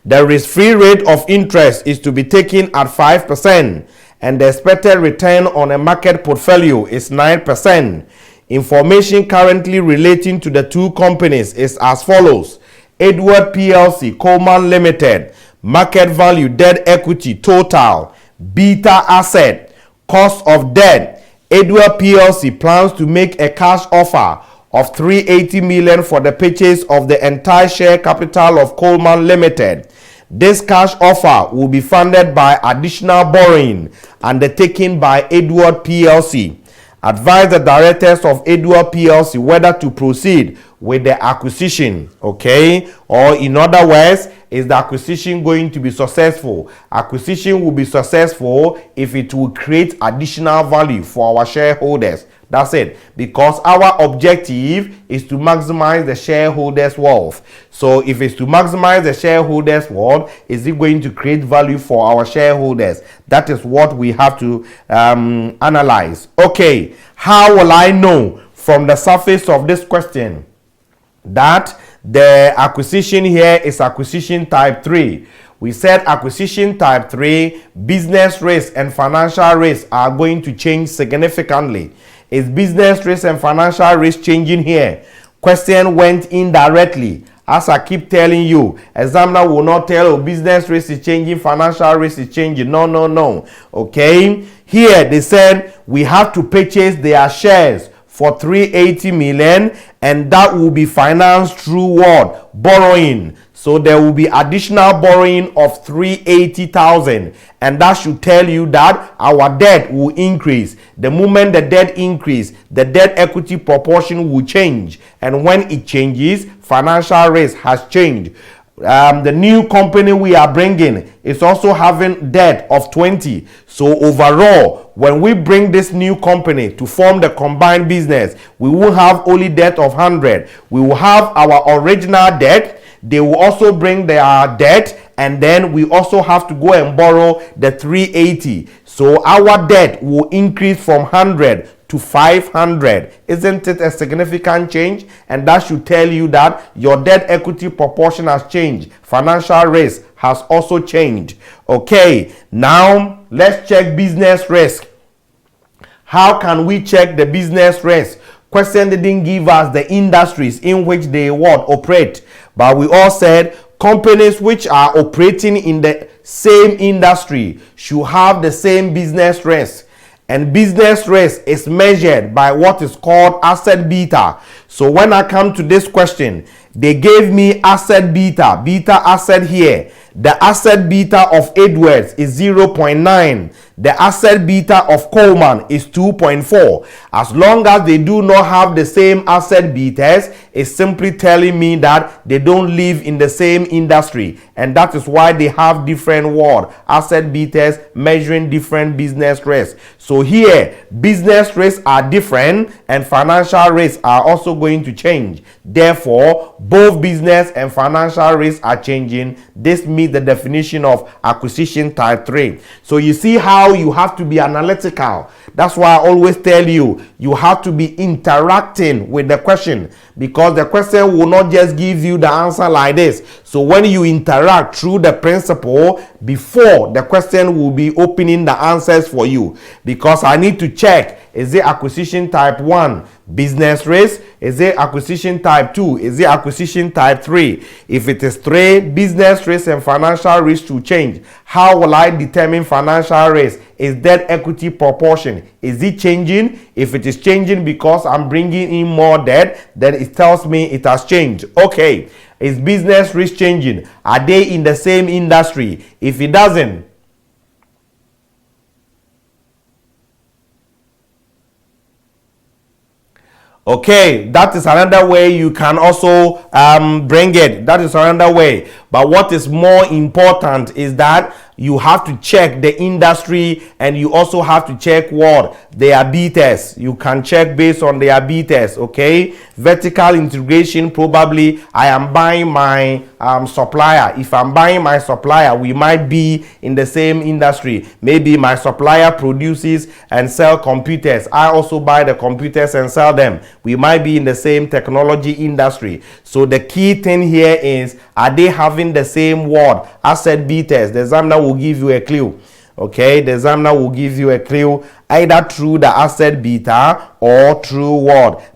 The risk-free rate of interest is to be taken at 5%, and the expected return on a market portfolio is 9%. Information currently relating to the two companies is as follows. Edward PLC, Coleman Limited, market value, debt equity, total, beta asset, cost of debt. Edward PLC plans to make a cash offer of 380 million for the purchase of the entire share capital of Coleman Limited. This cash offer will be funded by additional borrowing undertaken by Edward PLC. Advise the directors of Edward PLC whether to proceed with the acquisition. Okay, or in other words, is the acquisition going to be successful? Acquisition will be successful if it will create additional value for our shareholders. That's it. Because our objective is to maximize the shareholders' wealth. So if it's to maximize the shareholders' wealth, is it going to create value for our shareholders? That is what we have to analyze. Okay, how will I know from the surface of this question that the acquisition here is acquisition type 3? We said acquisition type 3, business risk and financial risk are going to change significantly. Is business risk and financial risk changing here? Question went indirectly. As I keep telling you, examiner will not tell you business risk is changing, financial risk is changing. No. Okay. Here they said we have to purchase their shares for 380 million, and that will be financed through what? Borrowing. So there will be additional borrowing of 380,000, and that should tell you that our debt will increase. The moment the debt increase, the debt equity proportion will change, and when it changes, financial risk has changed. The new company we are bringing is also having debt of 20. So overall, when we bring this new company to form the combined business, we will have only debt of 100. We will have our original debt. They will also bring their debt, and then we also have to go and borrow the 380. So our debt will increase from 100 to 500. Isn't it a significant change? And that should tell you that your debt equity proportion has changed. Financial risk has also changed. Okay, now let's check business risk. How can we check the business risk? Question didn't give us the industries in which they operate, but we all said companies which are operating in the same industry should have the same business risk. And business risk is measured by what is called asset beta. So when I come to this question, they gave me asset beta asset here. The asset beta of Edwards is 0.9. The asset beta of Coleman is 2.4. As long as they do not have the same asset betas, it's simply telling me that they don't live in the same industry. And that is why they have different asset betas measuring different business risks. So here, business risks are different and financial risks are also going to change. Therefore, both business and financial risks are changing. This meets the definition of acquisition type 3. So you see how you have to be analytical. That's why I always tell you, you have to be interacting with the question, because the question will not just give you the answer like this. So when you interact through the principle, before the question will be opening the answers for you, because I need to check, is it acquisition type 1 business risk? Is it acquisition type 2? Is it acquisition type 3? If it is 3, business risk and financial risk to change. How will I determine financial risk? Is debt equity proportion, is it changing? If it is changing because I'm bringing in more debt, then it tells me it has changed. Okay, is business risk changing? Are they in the same industry? If it doesn't, okay, that is another way you can also bring it. That is another way. But what is more important is that you have to check the industry, and you also have to check what their betas. You can check based on their betas. Okay, vertical integration, probably I am buying my supplier. If I'm buying my supplier, we might be in the same industry. Maybe my supplier produces and sell computers, I also buy the computers and sell them. We might be in the same technology industry. So the key thing here is, are they having the same asset betas? The examiner will give you a clue. Okay, the examiner will give you a clue either through the asset beta or through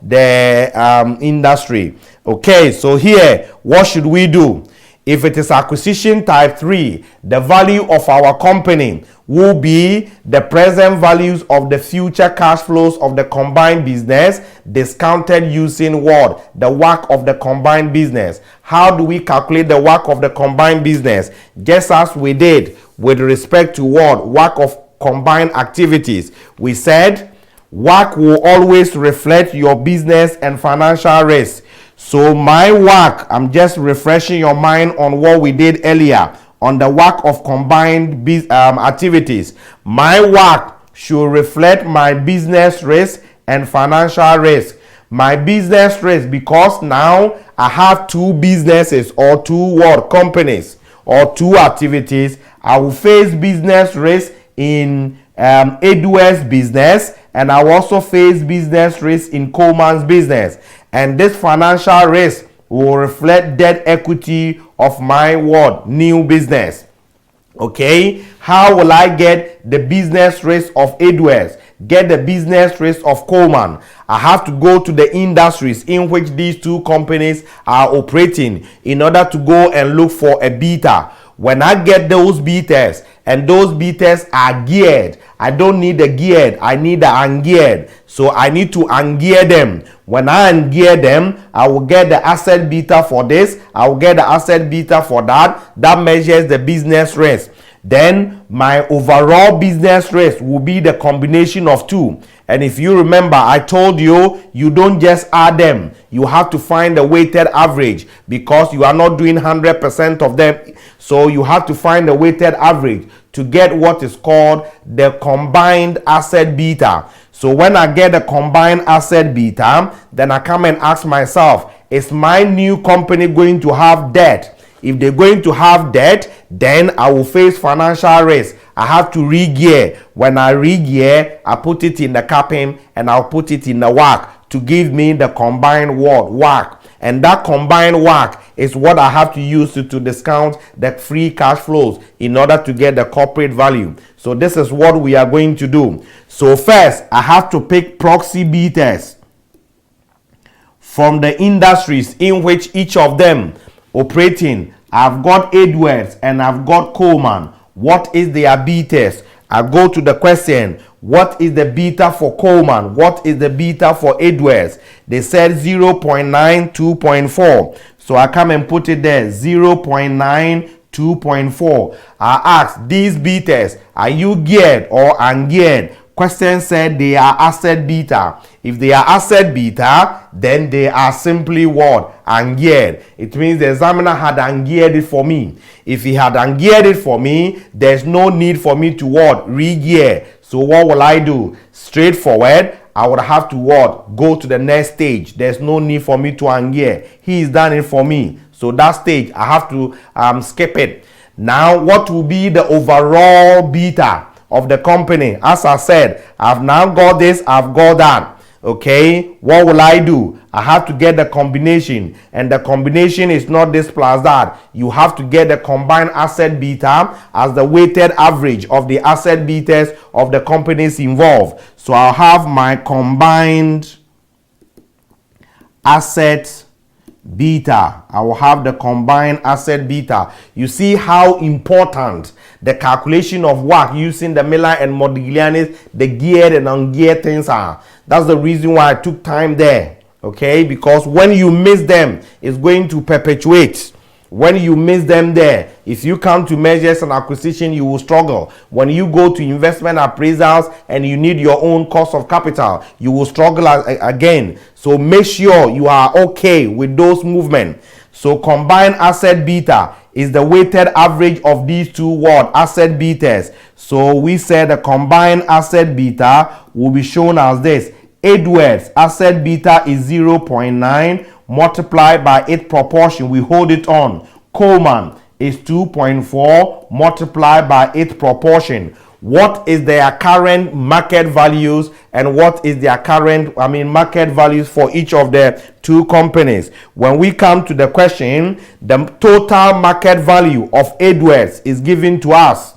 the industry. Okay, so here, what should we do? If it is acquisition type 3, the value of our company will be the present values of the future cash flows of the combined business discounted using what? The WACC of the combined business. How do we calculate the WACC of the combined business? Just as we did with respect to what? WACC of combined activities. We said WACC will always reflect your business and financial risk. So my WACC, I'm just refreshing your mind on what we did earlier on the WACC of combined activities. My WACC should reflect my business risk and financial risk. My business risk, because now I have two businesses or two companies or two activities. I will face business risk in Edward's business, and I will also face business risk in Coleman's business. And this financial risk will reflect debt equity of my new business. Okay, how will I get the business risk of Edwards? Get the business risk of Coleman? I have to go to the industries in which these two companies are operating in order to go and look for a beta. When I get those betas, and those betas are geared, I don't need the geared, I need the ungeared. So I need to ungear them. When I ungear them, I will get the asset beta for this, I will get the asset beta for that. That measures the business risk. Then my overall business risk will be the combination of two. And if you remember, I told you, you don't just add them. You have to find the weighted average, because you are not doing 100% of them. So you have to find the weighted average to get what is called the combined asset beta. So when I get the combined asset beta, then I come and ask myself, is my new company going to have debt? If they're going to have debt, then I will face financial risk. I have to re-gear. When I re-gear, I put it in the capping and I'll put it in the WACC to give me the combined WACC. And that combined WACC is what I have to use to discount the free cash flows in order to get the corporate value. So this is what we are going to do. So first, I have to pick proxy betas from the industries in which each of them operating. I've got Edwards and I've got Coleman. What is their betas? I go to the question, what is the beta for Coleman? What is the beta for Edwards? They said 0.9, 2.4. So I come and put it there, 0.9, 2.4. I ask, these betas, are you geared or ungeared? Question said they are asset beta. If they are asset beta, then they are simply what? Ungeared. It means the examiner had ungeared it for me. If he had ungeared it for me, there's no need for me to what? Re-gear. So what will I do? Straightforward, I would have to what? Go to the next stage. There's no need for me to ungear. He's done it for me. So that stage, I have to skip it. Now, what will be the overall beta of the company? As I said, I've now got this, I've got that. Okay, what will I do? I have to get the combination, and the combination is not this plus that. You have to get the combined asset beta as the weighted average of the asset betas of the companies involved. So I'll have my combined asset beta. I will have the combined asset beta. You see how important the calculation of WACC using the Miller and Modigliani's, the geared and ungeared things are. That's the reason why I took time there. Okay, because when you miss them, it's going to perpetuate. When you miss them there, if you come to measures and acquisition, you will struggle. When you go to investment appraisals and you need your own cost of capital, you will struggle again. So make sure you are okay with those movements. So combined asset beta is the weighted average of these two asset betas. So we said the combined asset beta will be shown as this. Edwards asset beta is 0.9 multiplied by its proportion. We hold it on. Coleman is 2.4 multiplied by its proportion. What is their current market values and what is their current market values for each of the two companies? When we come to the question, the total market value of Edwards is given to us.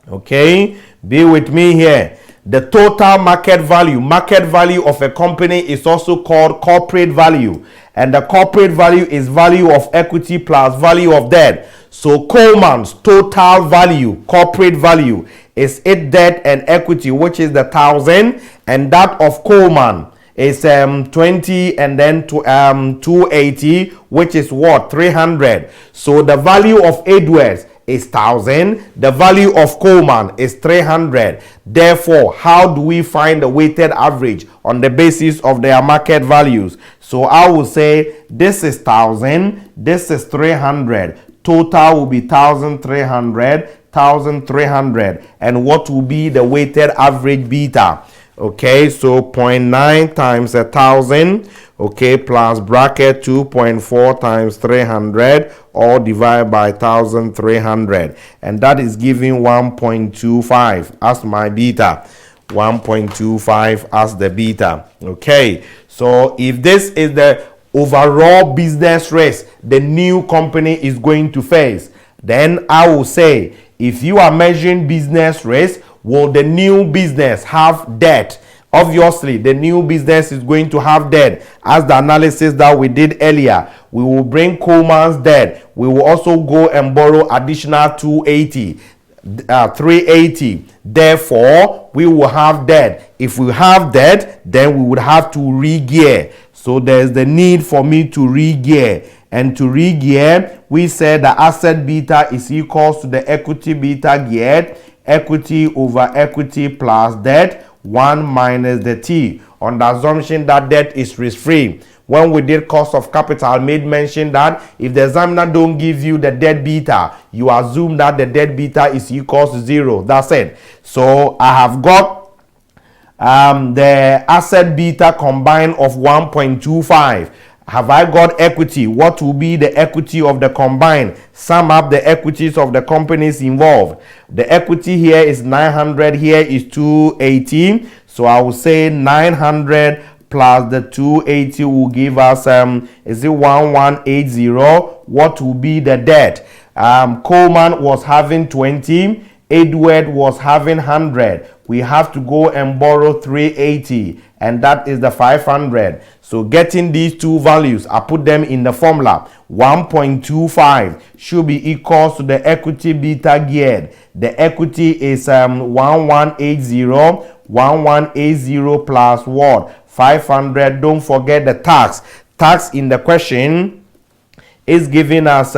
Okay, be with me here. The total market value of a company is also called corporate value, and the corporate value is value of equity plus value of debt. So Coleman's total value, corporate value, is its debt and equity, which is the 1,000, and that of Coleman is 20 and then 280, which is what? 300. So the value of Edwards is 1,000. The value of Coleman is 300. Therefore, how do we find the weighted average on the basis of their market values? So I will say this is 1,000, this is 300. Total will be 1,300, 1,300. And what will be the weighted average beta? Okay, so 0.9 times 1,000, okay, plus bracket 2.4 times 300, all divided by 1,300. And that is giving 1.25 as my beta. 1.25 as the beta. Okay, so if this is the overall business risk the new company is going to face, then I will say, if you are measuring business risk, will the new business have debt? Obviously, the new business is going to have debt. As the analysis that we did earlier, we will bring Coleman's debt. We will also go and borrow additional 380. Therefore, we will have debt. If we have debt, then we would have to re-gear. So there's the need for me to re-gear. And to re-gear, we said the asset beta is equals to the equity beta geared. Equity over equity plus debt, 1 minus the T, on the assumption that debt is risk-free. When we did cost of capital, I made mention that if the examiner don't give you the debt beta, you assume that the debt beta is equals to 0. That's it. So I have got the asset beta combined of 1.25. Have I got equity? What will be the equity of the combined? Sum up the equities of the companies involved. The equity here is 900, here is 280. So I will say 900 plus the 280 will give us, is it 1180? What will be the debt? Coleman was having 20. Edward was having 100. We have to go and borrow 380, and that is the 500. So getting these two values, I put them in the formula. 1.25 should be equal to the equity beta geared. The equity is 1180. 1180 plus what? 500. Don't forget the tax. Tax in the question is giving us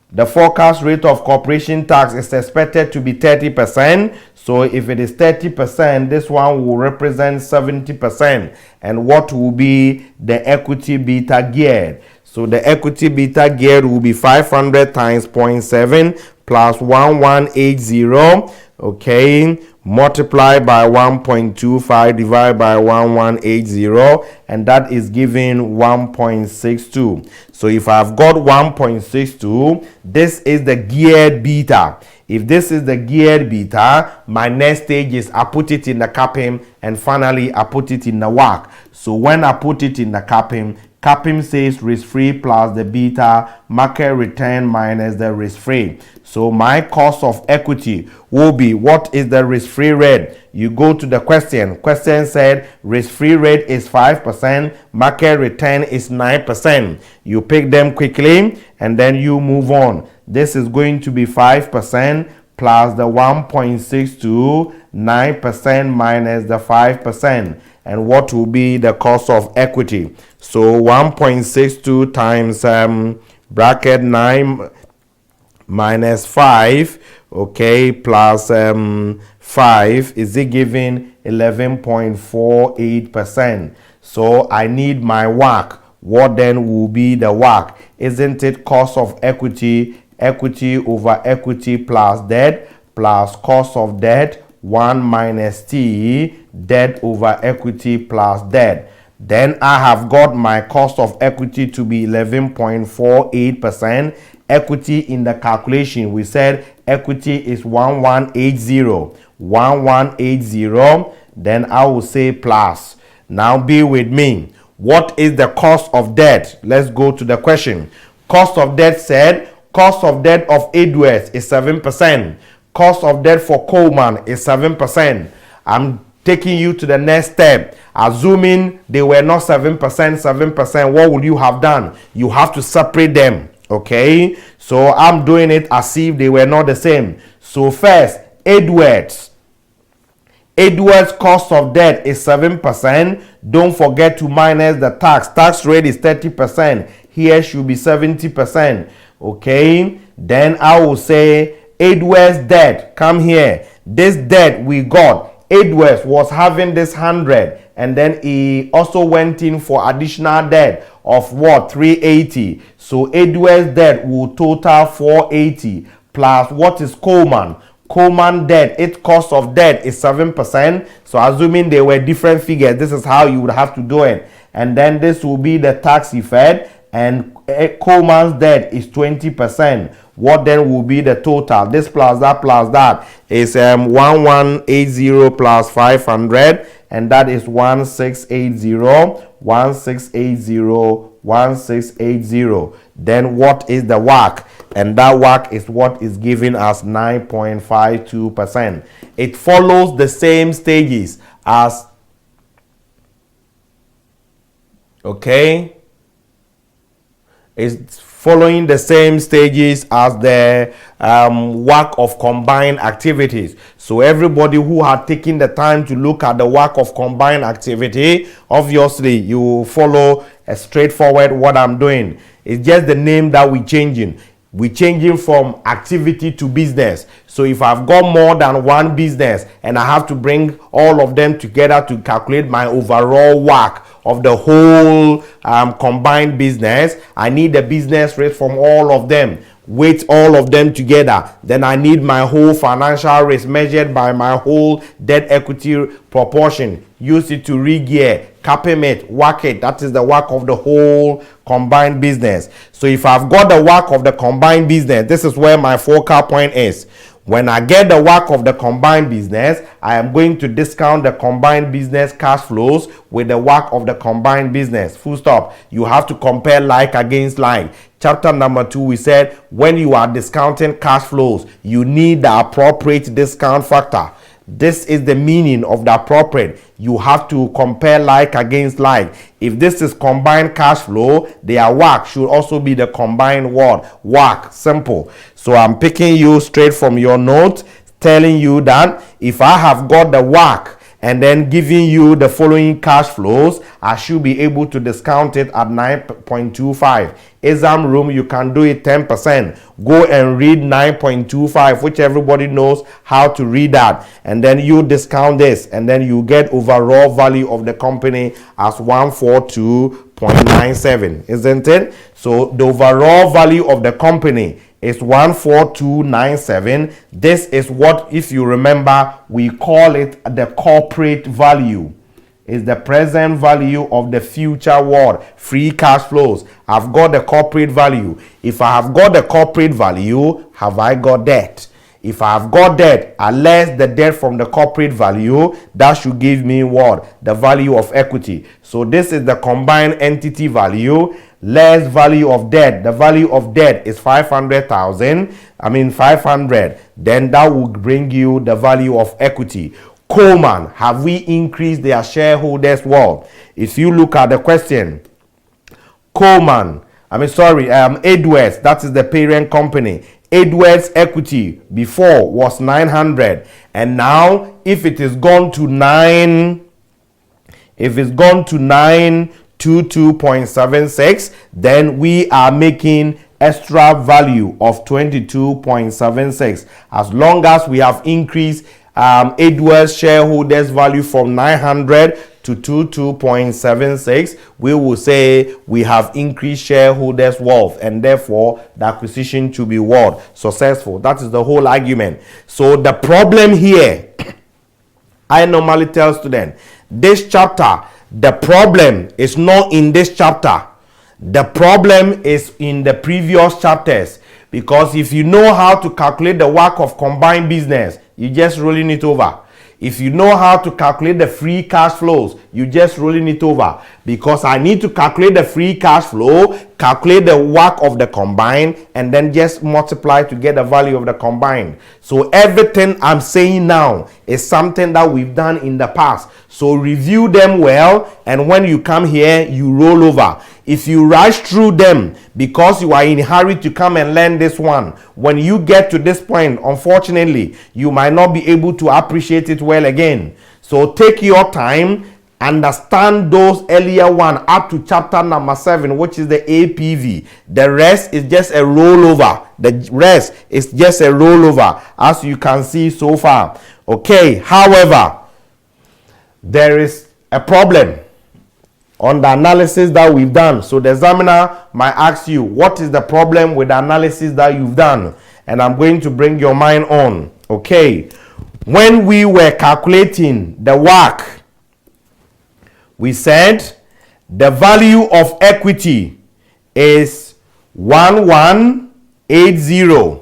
the forecast rate of corporation tax is expected to be 30%. So if it is 30%, this one will represent 70%. And what will be the equity beta geared? So the equity beta geared will be 500 times 0.7 plus 1180. Okay, multiply by 1.25 divided by 1180, and that is giving 1.62. So if I've got 1.62, this is the geared beta. If this is the geared beta, my next stage is I put it in the CAPM, and finally I put it in the WACC. So when I put it in the CAPM, CAPM says risk-free plus the beta, market return minus the risk-free. So my cost of equity will be, what is the risk-free rate? You go to the question. Question said risk-free rate is 5%, market return is 9%. You pick them quickly and then you move on. This is going to be 5% plus the 1.62, 9% minus the 5%. And what will be the cost of equity? So 1.62 times bracket 9 minus 5, okay, plus 5, is it giving 11.48%? So I need my WACC. What then will be the WACC? Isn't it cost of equity, equity over equity plus debt, plus cost of debt, 1 minus T, debt over equity plus debt. Then I have got my cost of equity to be 11.48%. Equity in the calculation, we said equity is 1180. 1180. Then I will say plus. Now be with me. What is the cost of debt? Let's go to the question. Cost of debt said, cost of debt of Edwards is 7%. Cost of debt for Coleman is 7%. I'm taking you to the next step. Assuming they were not 7%, what would you have done? You have to separate them. Okay, so I'm doing it as if they were not the same. So first, Edwards cost of debt is 7%. Don't forget to minus the tax. Tax rate is 30%. Here should be 70%. Okay, Then I will say Edward's debt. Come here. This debt we got. Edward was having this 100, and then he also went in for additional debt of what? 380. So Edward's debt will total 480 plus what is Coleman? Coleman debt, its cost of debt is 7%. So assuming they were different figures, this is how you would have to do it. And then this will be the tax effect, and Coleman's debt is 20%. What then will be the total? This plus that is 1180 plus 500, and that is 1680. Then what is the WACC? And that WACC is what is giving us 9.52%. It follows the same stages as, okay, it's following the same stages as the WACC of combined activities. So everybody who had taken the time to look at the WACC of combined activity, obviously you will follow a straightforward what I'm doing. It's just the name that we're changing. We're changing from activity to business. So if I've got more than one business and I have to bring all of them together to calculate my overall WACC of the whole combined business, I need the business rate from all of them. Weight all of them together. Then I need my whole financial risk measured by my whole debt equity proportion. Use it to re-gear, capping it, WACC it. That is the WACC of the whole combined business. So if I've got the WACC of the combined business, this is where my focal point is. When I get the WACC of the combined business, I am going to discount the combined business cash flows with the WACC of the combined business. Full stop. You have to compare like against like. Chapter number 2, we said when you are discounting cash flows, you need the appropriate discount factor. This is the meaning of the appropriate. You have to compare like against like. If this is combined cash flow, their WACC should also be the combined word. WACC. Simple. So I'm picking you straight from your note, telling you that if I have got the WACC and then giving you the following cash flows, I should be able to discount it at 9.25. Exam room, you can do it 10%. Go and read 9.25, which everybody knows how to read that. And then you discount this, and then you get overall value of the company as 142.97, isn't it? So the overall value of the company is 14297. This is what, if you remember, we call it the corporate value. Is the present value of the future what? Free cash flows. I've got the corporate value. If I have got the corporate value, have I got debt? If I have got debt, less the debt from the corporate value, that should give me what? The value of equity. So this is the combined entity value less value of debt. The value of debt is 500,000. 500. Then that will bring you the value of equity. Coleman, have we increased their shareholders' wealth? If you look at the question, Coleman, Edwards, that is the parent company. Edwards equity before was 900, and now if it is gone to 922.76, then we are making extra value of 22.76. As long as we have increased Edwards shareholders value from 900 to 22.76, we will say we have increased shareholders wealth, and therefore the acquisition to be what? Successful. That is the whole argument. So the problem here, I normally tell students, this chapter, the problem is not in this chapter. The problem is in the previous chapters, because if you know how to calculate the WACC of combined business, you just rolling it over. If you know how to calculate the free cash flows, you just rolling it over. Because I need to calculate the free cash flow, calculate the WACC of the combined, and then just multiply to get the value of the combined. So everything I'm saying now is something that we've done in the past. So review them well, and when you come here, you roll over. If you rush through them because you are in a hurry to come and learn this one, when you get to this point, unfortunately, you might not be able to appreciate it well again. So take your time, Understand those earlier one up to chapter number 7, which is the APV. The rest is just a rollover. The rest is just a rollover, as you can see so far. Okay, however, there is a problem on the analysis that we've done. So the examiner might ask you, what is the problem with the analysis that you've done? And I'm going to bring your mind on. Okay, when we were calculating the WACC, we said the value of equity is 1180.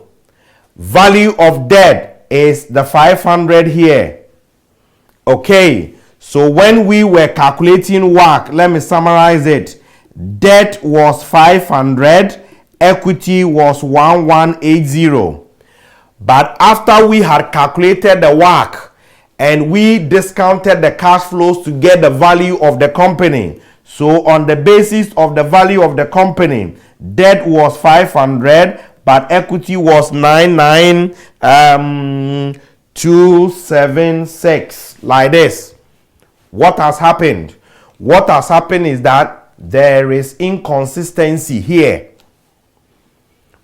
Value of debt is the 500 here. Okay, so when we were calculating WACC, let me summarize it. Debt was 500, equity was 1180. But after we had calculated the WACC and we discounted the cash flows to get the value of the company, so on the basis of the value of the company, debt was 500, but equity was 99276, like this. What has happened? What has happened is that there is inconsistency here,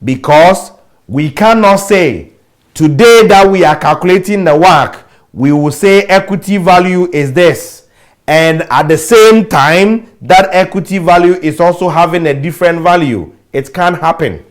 because we cannot say today that we are calculating the WACC, we will say equity value is this, and at the same time that equity value is also having a different value. It can't happen.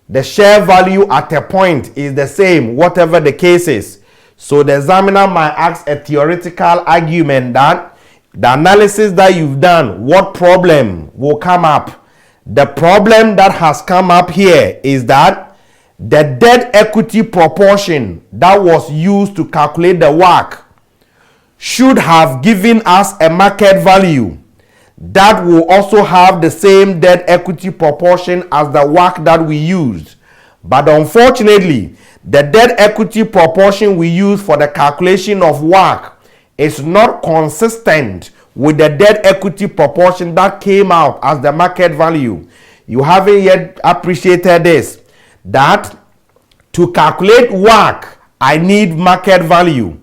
The share value at a point is the same, whatever the case is. So the examiner might ask a theoretical argument that the analysis that you've done, what problem will come up? The problem that has come up here is that the debt equity proportion that was used to calculate the WACC should have given us a market value that will also have the same debt equity proportion as the WACC that we used. But unfortunately, the debt equity proportion we use for the calculation of WACC is not consistent with the debt equity proportion that came out as the market value. You haven't yet appreciated this, that to calculate WACC, I need market value.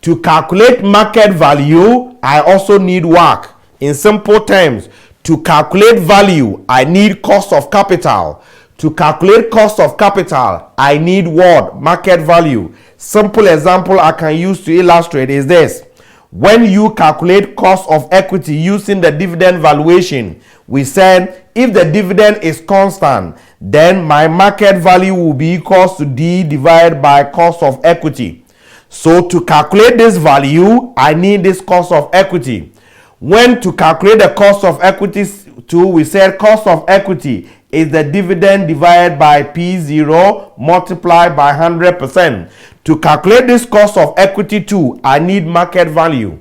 To calculate market value, I also need WACC. In simple terms, to calculate value, I need cost of capital. To calculate cost of capital, I need what? Market value. Simple example I can use to illustrate is this. When you calculate cost of equity using the dividend valuation, we said if the dividend is constant, then my market value will be equal to D divided by cost of equity. So to calculate this value, I need this cost of equity. When to calculate the cost of equity too, we said cost of equity is the dividend divided by P0 multiplied by 100%. To calculate this cost of equity too, I need market value.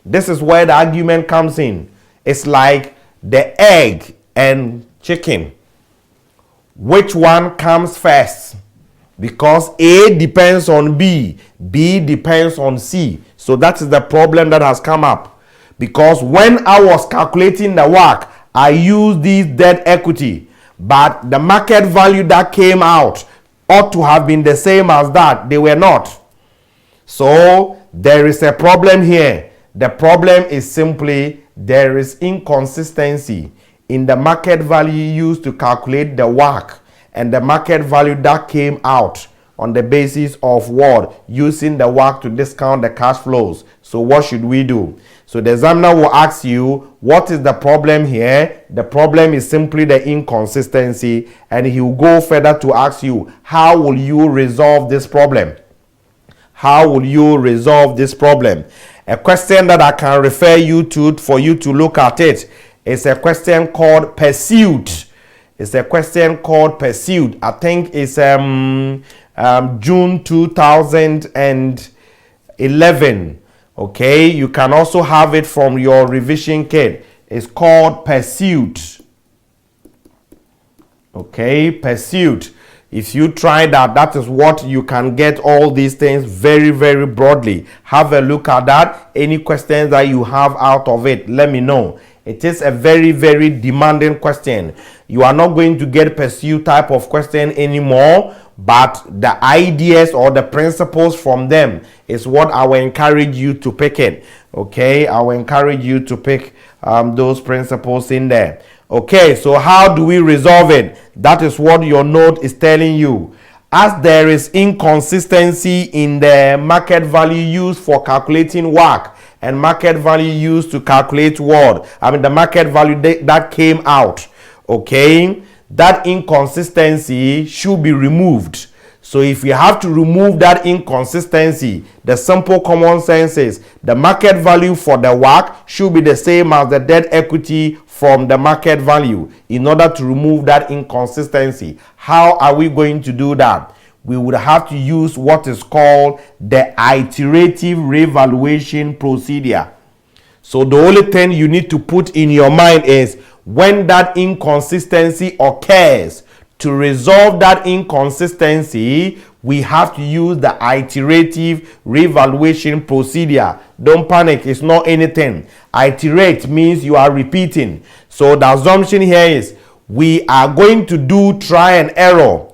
This is where the argument comes in. It's like the egg and chicken. Which one comes first? Because A depends on B, B depends on C. So that is the problem that has come up. Because when I was calculating the WACC, I used this debt equity, but the market value that came out ought to have been the same as that. They were not. So there is a problem here. The problem is simply there is inconsistency in the market value used to calculate the WACC and the market value that came out on the basis of what? Using the WACC to discount the cash flows. So what should we do? So the examiner will ask you, what is the problem here? The problem is simply the inconsistency, and he will go further to ask you, how will you resolve this problem? How will you resolve this problem? A question that I can refer you to for you to look at it is a question called pursuit. It's a question called pursuit. I think it's June 2011. Okay, you can also have it from your revision kit. It's called pursuit. Okay, pursuit. If you try that, that is what you can get all these things very, very broadly. Have a look at that. Any questions that you have out of it, let me know. It is a very, very demanding question. You are not going to get pursue type of question anymore, but the ideas or the principles from them is what I will encourage you to pick it. Okay, I will encourage you to pick those principles in there. Okay, so how do we resolve it? That is what your note is telling you. As there is inconsistency in the market value used for calculating WACC and market value used to calculate what? The market value that came out. Okay, that inconsistency should be removed. So if you have to remove that inconsistency, the simple common sense is the market value for the WACC should be the same as the debt equity from the market value in order to remove that inconsistency. How are we going to do that? We would have to use what is called the iterative revaluation procedure. So the only thing you need to put in your mind is when that inconsistency occurs, to resolve that inconsistency, we have to use the iterative revaluation procedure. Don't panic, it's not anything. Iterate means you are repeating. So the assumption here is we are going to do try and error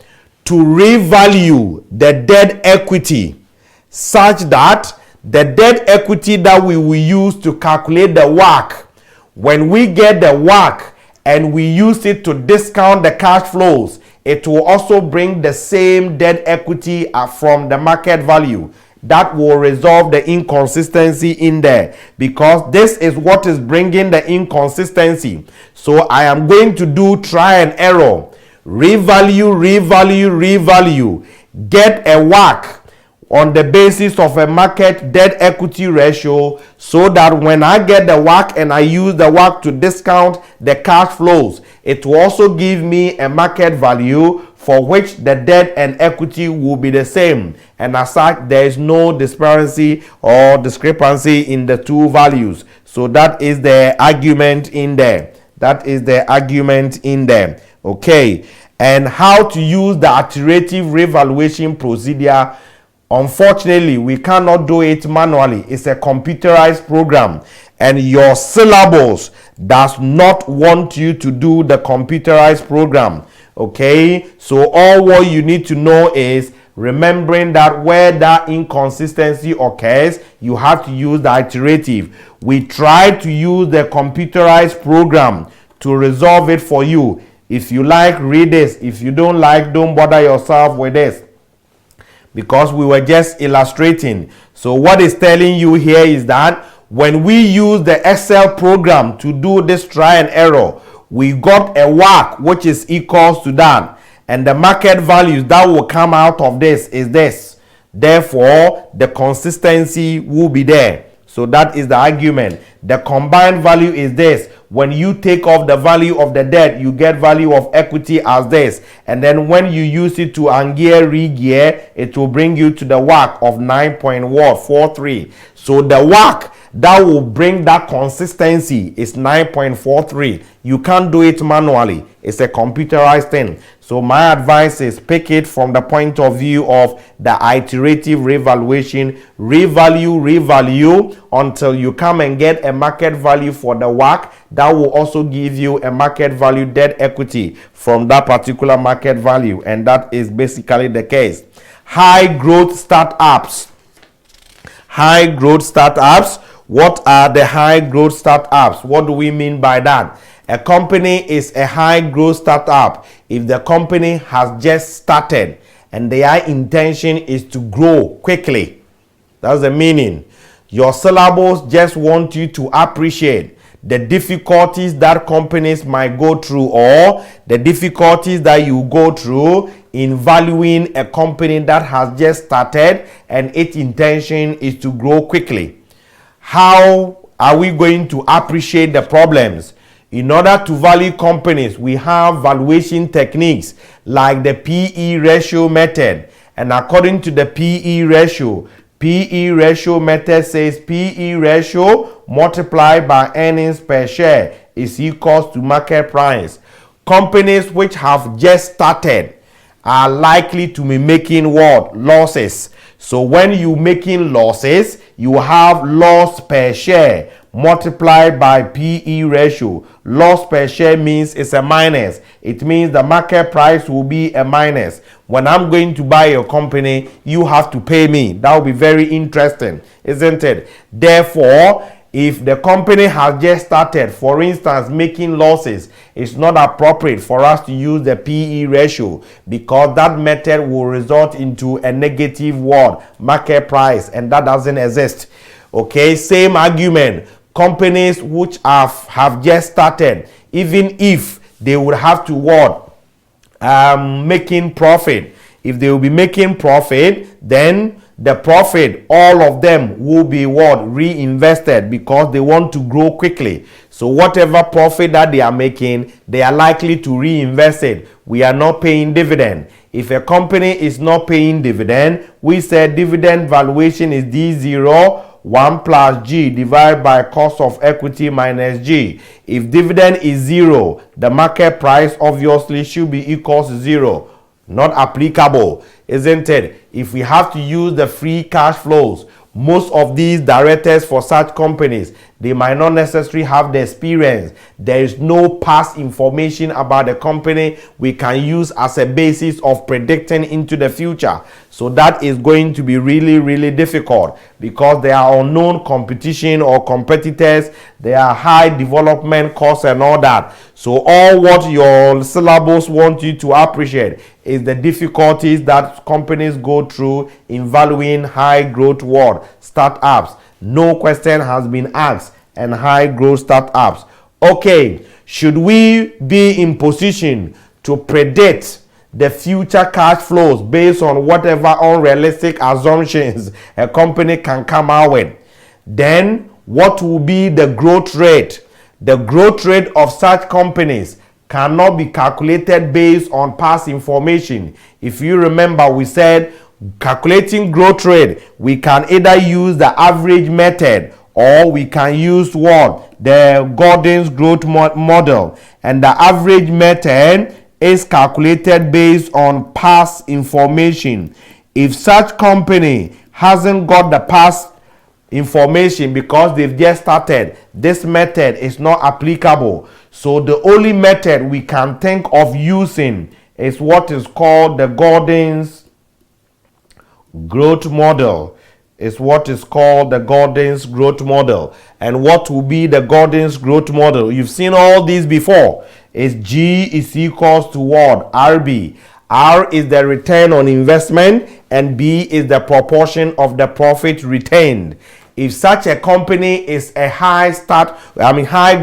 to revalue the debt equity such that the debt equity that we will use to calculate the WACC, when we get the WACC and we use it to discount the cash flows, it will also bring the same debt equity from the market value. That will resolve the inconsistency in there, because this is what is bringing the inconsistency. So I am going to do try and error, revalue, get a WACC on the basis of a market debt equity ratio, so that when I get the WACC and I use the WACC to discount the cash flows, it will also give me a market value for which the debt and equity will be the same. And as such, there is no disparity or discrepancy in the two values. So that is the argument in there. That is the argument in there. Okay. And how to use the iterative revaluation procedure. Unfortunately, we cannot do it manually. It's a computerized program, and your syllabus does not want you to do the computerized program. Okay, so all what you need to know is remembering that where that inconsistency occurs, you have to use the iterative. We try to use the computerized program to resolve it for you. If you like, read this. If you don't like, don't bother yourself with this, because we were just illustrating. So what it's telling you here is that when we use the Excel program to do this try and error, we got a WACC which is equals to that, and the market values that will come out of this is this. Therefore, the consistency will be there. So that is the argument. The combined value is this. When you take off the value of the debt, you get value of equity as this. And then when you use it to ungear, regear, it will bring you to the WACC of 9.43. So the WACC that will bring that consistency is 9.43. You can't do it manually. It's a computerized thing. So my advice is pick it from the point of view of the iterative revaluation. Revalue until you come and get a market value for the WACC that will also give you a market value debt equity from that particular market value. And that is basically the case. High growth startups. High growth startups. What are the high growth startups? What do we mean by that? A company is a high growth startup if the company has just started and their intention is to grow quickly. That's the meaning. Your syllabus just want you to appreciate the difficulties that companies might go through, or the difficulties that you go through in valuing a company that has just started and its intention is to grow quickly. How are we going to appreciate the problems? In order to value companies, we have valuation techniques like the PE ratio method. And according to the PE ratio method says PE ratio multiplied by earnings per share is equals to market price. Companies which have just started are likely to be making what? Losses. So when you making losses, you have loss per share multiplied by PE ratio. Loss per share means it's a minus. It means the market price will be a minus. When I'm going to buy your company, you have to pay me. That will be very interesting, isn't it? Therefore, if the company has just started, for instance, making losses, it's not appropriate for us to use the PE ratio, because that method will result into a negative word, market price, and that doesn't exist. Okay, same argument. Companies which have just started, even if they would have to what? Making profit. If they will be making profit, then the profit, all of them will be what? Reinvested, because they want to grow quickly. So whatever profit that they are making, they are likely to reinvest it. We are not paying dividend. If a company is not paying dividend, we said dividend valuation is D0, 1 plus G divided by cost of equity minus G. If dividend is 0, the market price obviously should be equal to 0. Not applicable, isn't it? If we have to use the free cash flows, most of these directors for such companies, they might not necessarily have the experience. There is no past information about the company we can use as a basis of predicting into the future. So that is going to be really, really difficult, because there are unknown competition or competitors. There are high development costs and all that. So all what your syllabus want you to appreciate is the difficulties that companies go through in valuing high growth world startups. No question has been asked, and high growth startups. Okay, should we be in position to predict the future cash flows based on whatever unrealistic assumptions a company can come out with? Then what will be the growth rate? The growth rate of such companies cannot be calculated based on past information. If you remember, we said calculating growth rate, we can either use the average method, or we can use what? The Gordon's growth model. And the average method is calculated based on past information. If such company hasn't got the past information because they've just started, this method is not applicable. So the only method we can think of using is what is called the Gordon's growth model. Is what is called the Gordon's growth model. And what will be the Gordon's growth model? You've seen all these before. Is G is equals to what? RB. R is the return on investment, and B is the proportion of the profit retained. If such a company is a high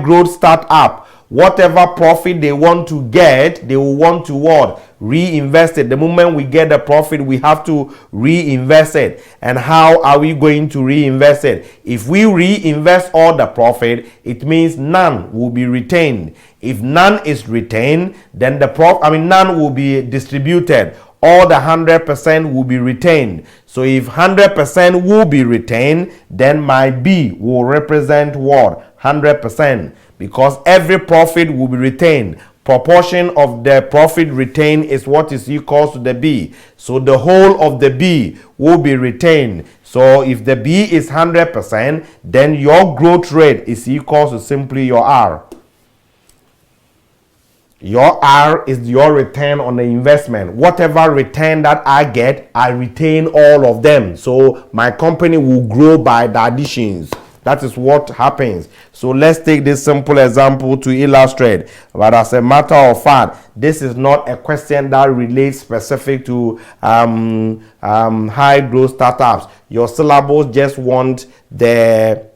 growth startup, whatever profit they want to get, they will want to what? Reinvest it. The moment we get the profit, we have to reinvest it. And how are we going to reinvest it? If we reinvest all the profit, it means none will be retained. If none is retained, then none will be distributed. All the 100% will be retained. So if 100% will be retained, then my B will represent what? 100%. Because every profit will be retained. Proportion of the profit retained is what is equal to the B. So the whole of the B will be retained. So if the B is 100%, then your growth rate is equal to simply your R. Your R is your return on the investment. Whatever return that I get, I retain all of them. So my company will grow by the additions. That is what happens. So let's take this simple example to illustrate. But as a matter of fact, this is not a question that relates specific to high growth startups. Your syllabus just want the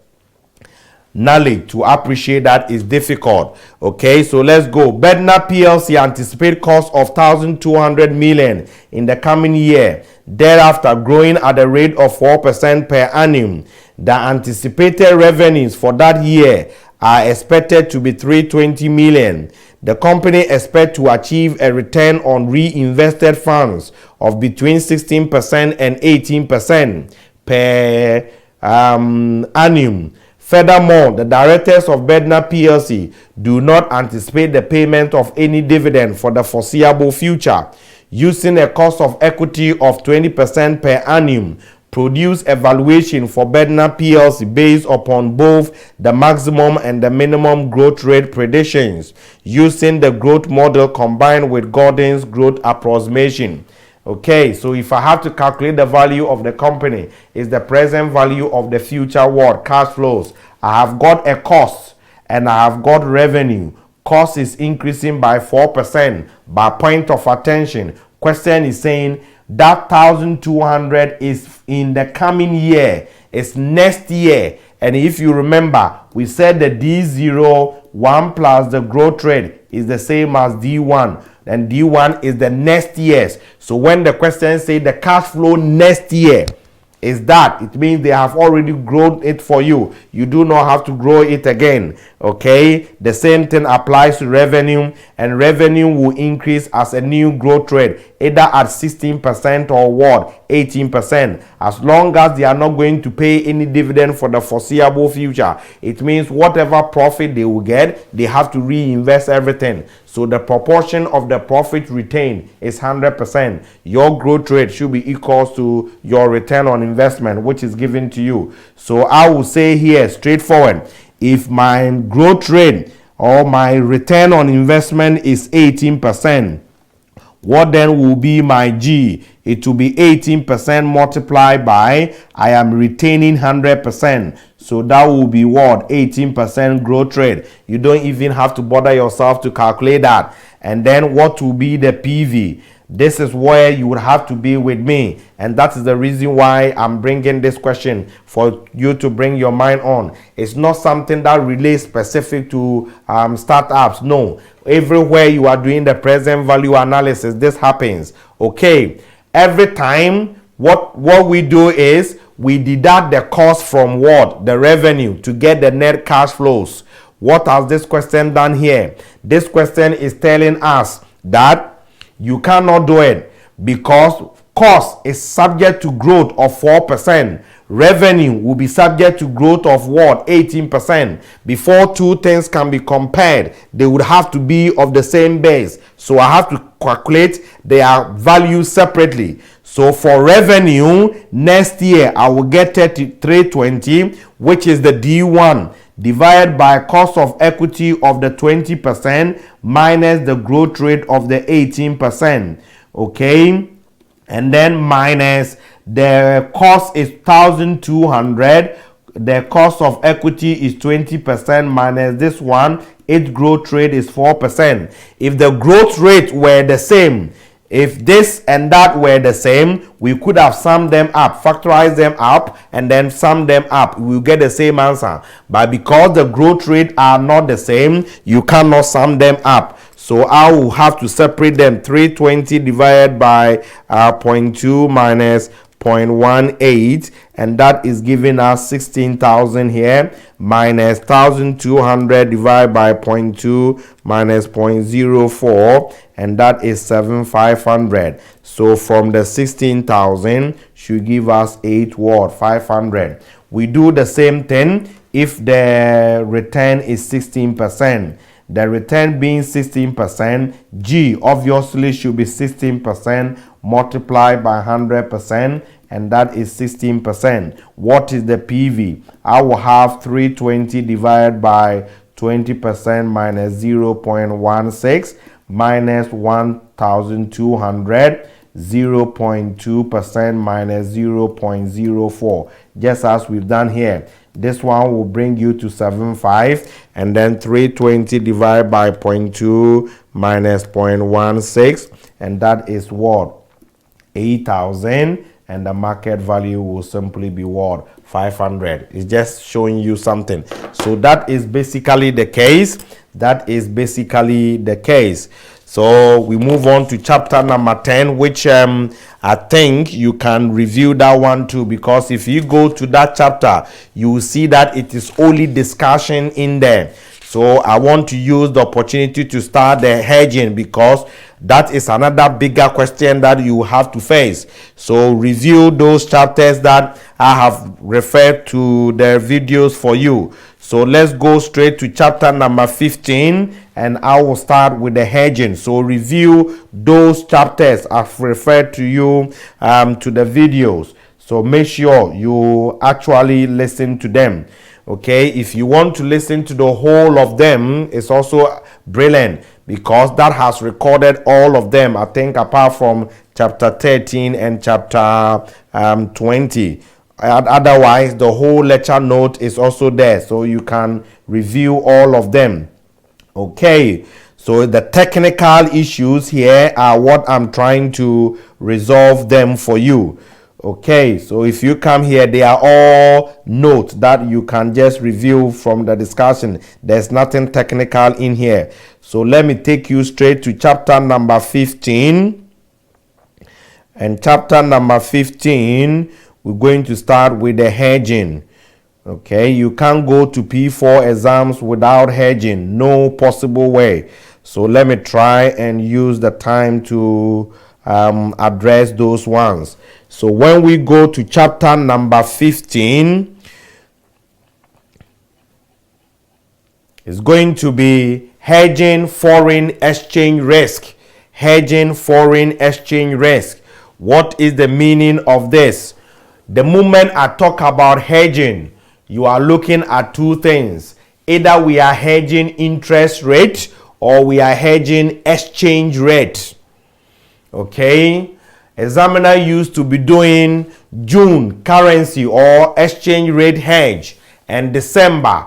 knowledge to appreciate that is difficult. Okay, so let's go. Bednar PLC anticipate cost of 1,200 million in the coming year, thereafter growing at a rate of 4% per annum. The anticipated revenues for that year are expected to be 320 million. The company expects to achieve a return on reinvested funds of between 16% and 18% per annum. Furthermore, the directors of Bednar PLC do not anticipate the payment of any dividend for the foreseeable future. using a cost of equity of 20% per annum. Produce evaluation for Bednar PLC based upon both the maximum and the minimum growth rate predictions using the growth model combined with Gordon's growth approximation. Okay, so if I have to calculate the value of the company, is the present value of the future what? Cash flows. I have got a cost and I have got revenue. Cost is increasing by 4%. By point of attention, question is saying that 1,200 is in the coming year. It's next year. And if you remember, we said the D0, 1 plus the growth rate is the same as D1. And D1 is the next year's. So when the question say the cash flow next year is that, it means they have already grown it for you. You do not have to grow it again. Okay, the same thing applies to revenue, and revenue will increase as a new growth rate, either at 16% or what, 18%, as long as they are not going to pay any dividend for the foreseeable future. It means whatever profit they will get, they have to reinvest everything. So the proportion of the profit retained is 100%. Your growth rate should be equal to your return on investment, which is given to you. So I will say here, straightforward, if my growth rate or my return on investment is 18%, what then will be my G? It will be 18% multiplied by, I am retaining 100%. So that will be what? 18% growth rate. You don't even have to bother yourself to calculate that. And then what will be the PV? This is where you would have to be with me. And that is the reason why I'm bringing this question for you to bring your mind on. It's not something that relates specific to startups. No. Everywhere you are doing the present value analysis, this happens. Okay. Every time, what we do is we deduct the cost from what? The revenue to get the net cash flows. What has this question done here? This question is telling us that you cannot do it because cost is subject to growth of 4%. Revenue will be subject to growth of what? 18%. Before two things can be compared, they would have to be of the same base. So I have to calculate their values separately. So for revenue, next year I will get 320, which is the D1, divided by cost of equity of the 20% minus the growth rate of the 18%. Okay, and then minus the cost is 1,200. The cost of equity is 20% minus this one. Its growth rate is 4%. If the growth rate were the same, if this and that were the same, we could have summed them up, factorized them up, and then sum them up. We will get the same answer. But because the growth rate are not the same, you cannot sum them up. So I will have to separate them. 320 divided by 0.2 minus 0.18, and that is giving us 16,000 here, minus 1,200 divided by 0.2 minus 0.04, and that is 7,500. So from the 16,000 should give us 500. We do the same thing if the return is 16%. The return being 16%, G obviously should be 16% multiplied by 100%, and that is 16%. What is the PV? I will have 320 divided by 20% minus 0.16 minus 1,200, 0.2% minus 0.04, just as we've done here. This one will bring you to 75, and then 320 divided by 0.2 minus 0.16, and that is what? 8,000, and the market value will simply be what? 500. It's just showing you something. So that is basically the case. That is basically the case. So we move on to chapter number 10, which I think you can review that one too, because if you go to that chapter, you will see that it is only discussion in there. So I want to use the opportunity to start the hedging, because that is another bigger question that you have to face. So review those chapters that I have referred to the videos for you. So let's go straight to chapter number 15, and I will start with the hedging. So review those chapters I've referred to you to the videos. So make sure you actually listen to them. Okay, if you want to listen to the whole of them, it's also brilliant, because that has recorded all of them, I think, apart from chapter 13 and chapter 20. Otherwise, the whole lecture note is also there, so you can review all of them. Okay, so the technical issues here are what I'm trying to resolve them for you. Okay, so if you come here, they are all notes that you can just review from the discussion. There's nothing technical in here. So let me take you straight to chapter number 15. And chapter number 15, we're going to start with the hedging. Okay, you can't go to P4 exams without hedging. No possible way. So let me try and use the time to address those ones. So when we go to chapter number 15, it's going to be hedging foreign exchange risk. Hedging foreign exchange risk. What is the meaning of this? The moment I talk about hedging, you are looking at two things. Either we are hedging interest rate, or we are hedging exchange rate. Okay, examiner used to be doing June currency or exchange rate hedge, and December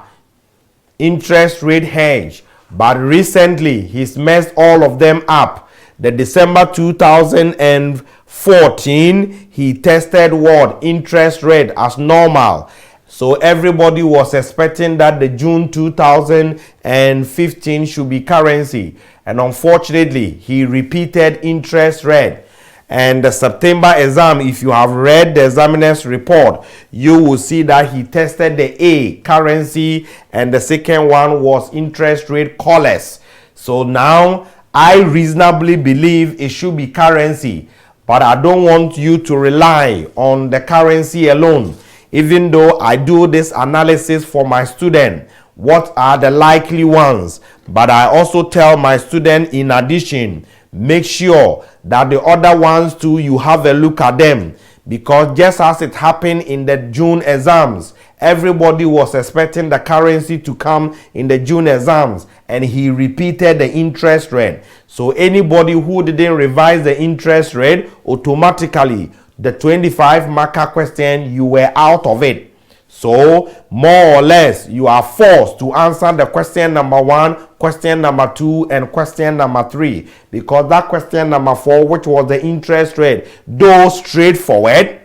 interest rate hedge, but recently he's messed all of them up. The December 2014, he tested what? Interest rate as normal. So everybody was expecting that the June 2015 should be currency. And unfortunately, he repeated interest rate. And the September exam, if you have read the examiner's report, you will see that he tested the A, currency, and the second one was interest rate colors. So now, I reasonably believe it should be currency. But I don't want you to rely on the currency alone. Even though I do this analysis for my student, what are the likely ones? But I also tell my student, in addition, make sure that the other ones too, you have a look at them. Because just as it happened in the June exams, everybody was expecting the currency to come in the June exams, and he repeated the interest rate. So anybody who didn't revise the interest rate, automatically the 25 marker question, you were out of it. So more or less, you are forced to answer the question number 1, question number 2, and question number 3. Because that question number 4, which was the interest rate, though straightforward,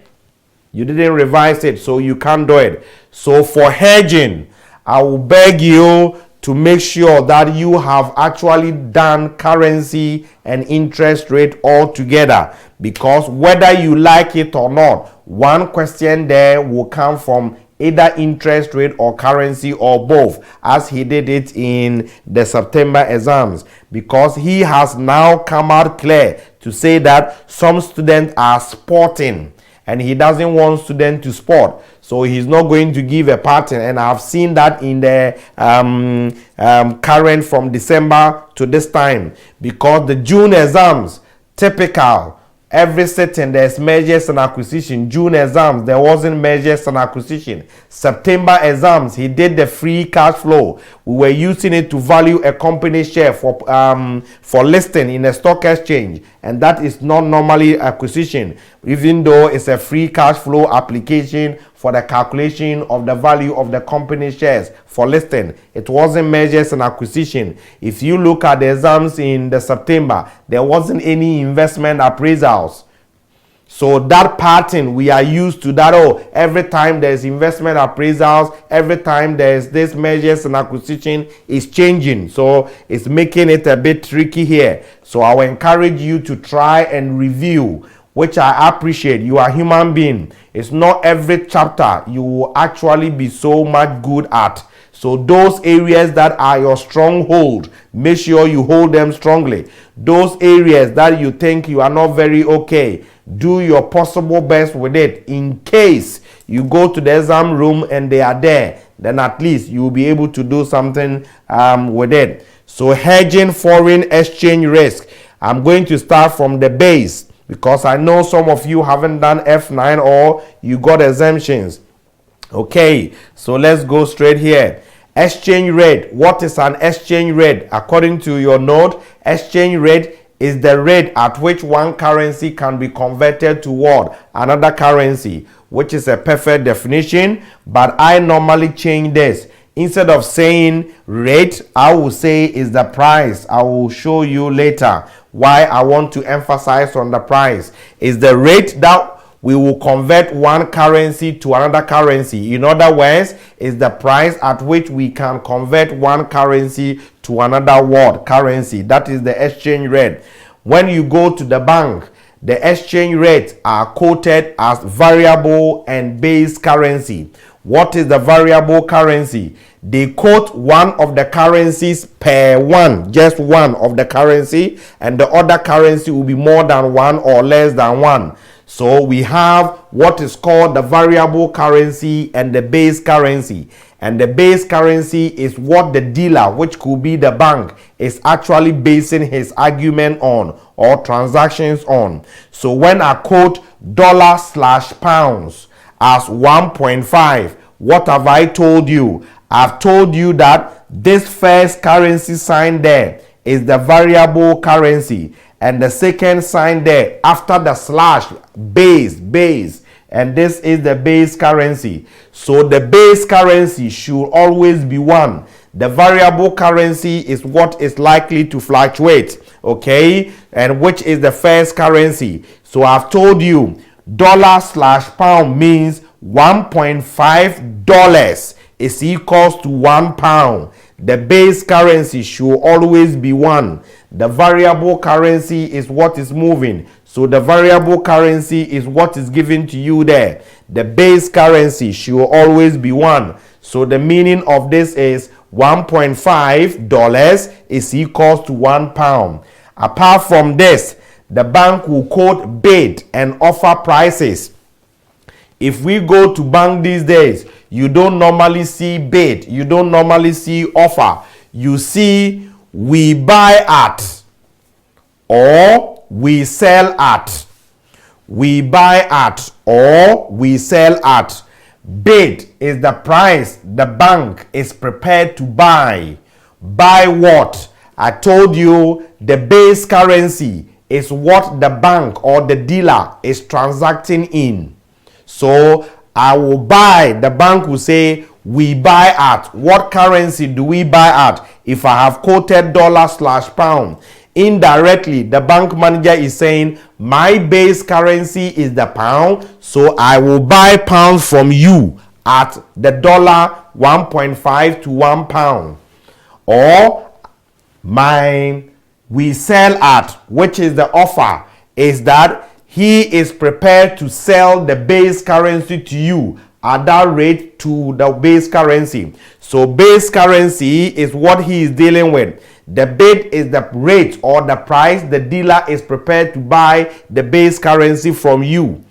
you didn't revise it, so you can't do it. So for hedging, I will beg you to make sure that you have actually done currency and interest rate all together. Because whether you like it or not, one question there will come from either interest rate or currency or both, as he did it in the September exams. Because he has now come out clear to say that some students are sporting, and he doesn't want students to sport. So he's not going to give a pattern. And I've seen that in the current from December to this time. Because the June exams, typical, every sitting there's measures and acquisition. June exams, there wasn't measures and acquisition. September exams, he did the free cash flow. We were using it to value a company share for listing in a stock exchange, and that is not normally acquisition, even though it's a free cash flow application for the calculation of the value of the company shares for listing. It wasn't measures and acquisition. If you look at the exams in the September, there wasn't any investment appraisals. So that pattern, we are used to that. Oh, every time there's investment appraisals, every time there's this measures and acquisition, is changing. So it's making it a bit tricky here. So I will encourage you to try and review, which I appreciate. You are a human being. It's not every chapter you will actually be so much good at. So those areas that are your stronghold, make sure you hold them strongly. Those areas that you think you are not very okay, do your possible best with it. In case you go to the exam room and they are there, then at least you will be able to do something with it. So hedging foreign exchange risk. I'm going to start from the base because I know some of you haven't done F9 or you got exemptions. Okay, so let's go straight here. Exchange rate. What is an exchange rate? According to your note, exchange rate is the rate at which one currency can be converted toward another currency, which is a perfect definition, but I normally change this. Instead of saying rate, I will say is the price. I will show you later why I want to emphasize on the price. Is the rate that we will convert one currency to another currency. In other words, is the price at which we can convert one currency to another world currency. That is the exchange rate. When you go to the bank, the exchange rates are quoted as variable and base currency. What is the variable currency? They quote one of the currencies per one, just one of the currency, and the other currency will be more than one or less than one. So we have what is called the variable currency and the base currency. And the base currency is what the dealer, which could be the bank, is actually basing his argument on or transactions on. So when I quote $/pounds as 1.5, what have I told you? I've told you that this first currency sign there is the variable currency. And the second sign there after the slash, base, and this is the base currency. So the base currency should always be 1. The variable currency is what is likely to fluctuate, okay? And which is the first currency. So I've told you $/pound means $1.5 is equals to £1. The base currency should always be 1. The variable currency is what is moving. So the variable currency is what is given to you there. The base currency should always be 1. So the meaning of this is $1.5 is equals to £1. Apart from this, the bank will quote bid and offer prices. If we go to bank these days, you don't normally see bid, you don't normally see offer. You see we buy at or we sell at. We buy at or we sell at. Bid is the price the bank is prepared to buy. Buy what? I told you the base currency is what the bank or the dealer is transacting in. So I will buy, the bank will say, we buy at. What currency do we buy at? If I have quoted $/pound, indirectly, the bank manager is saying, my base currency is the pound, so I will buy pounds from you at the $1.5 to £1. Or we sell at, which is the offer, is that he is prepared to sell the base currency to you at that rate to the base currency. So base currency is what he is dealing with. The bid is the rate or the price the dealer is prepared to buy the base currency from you.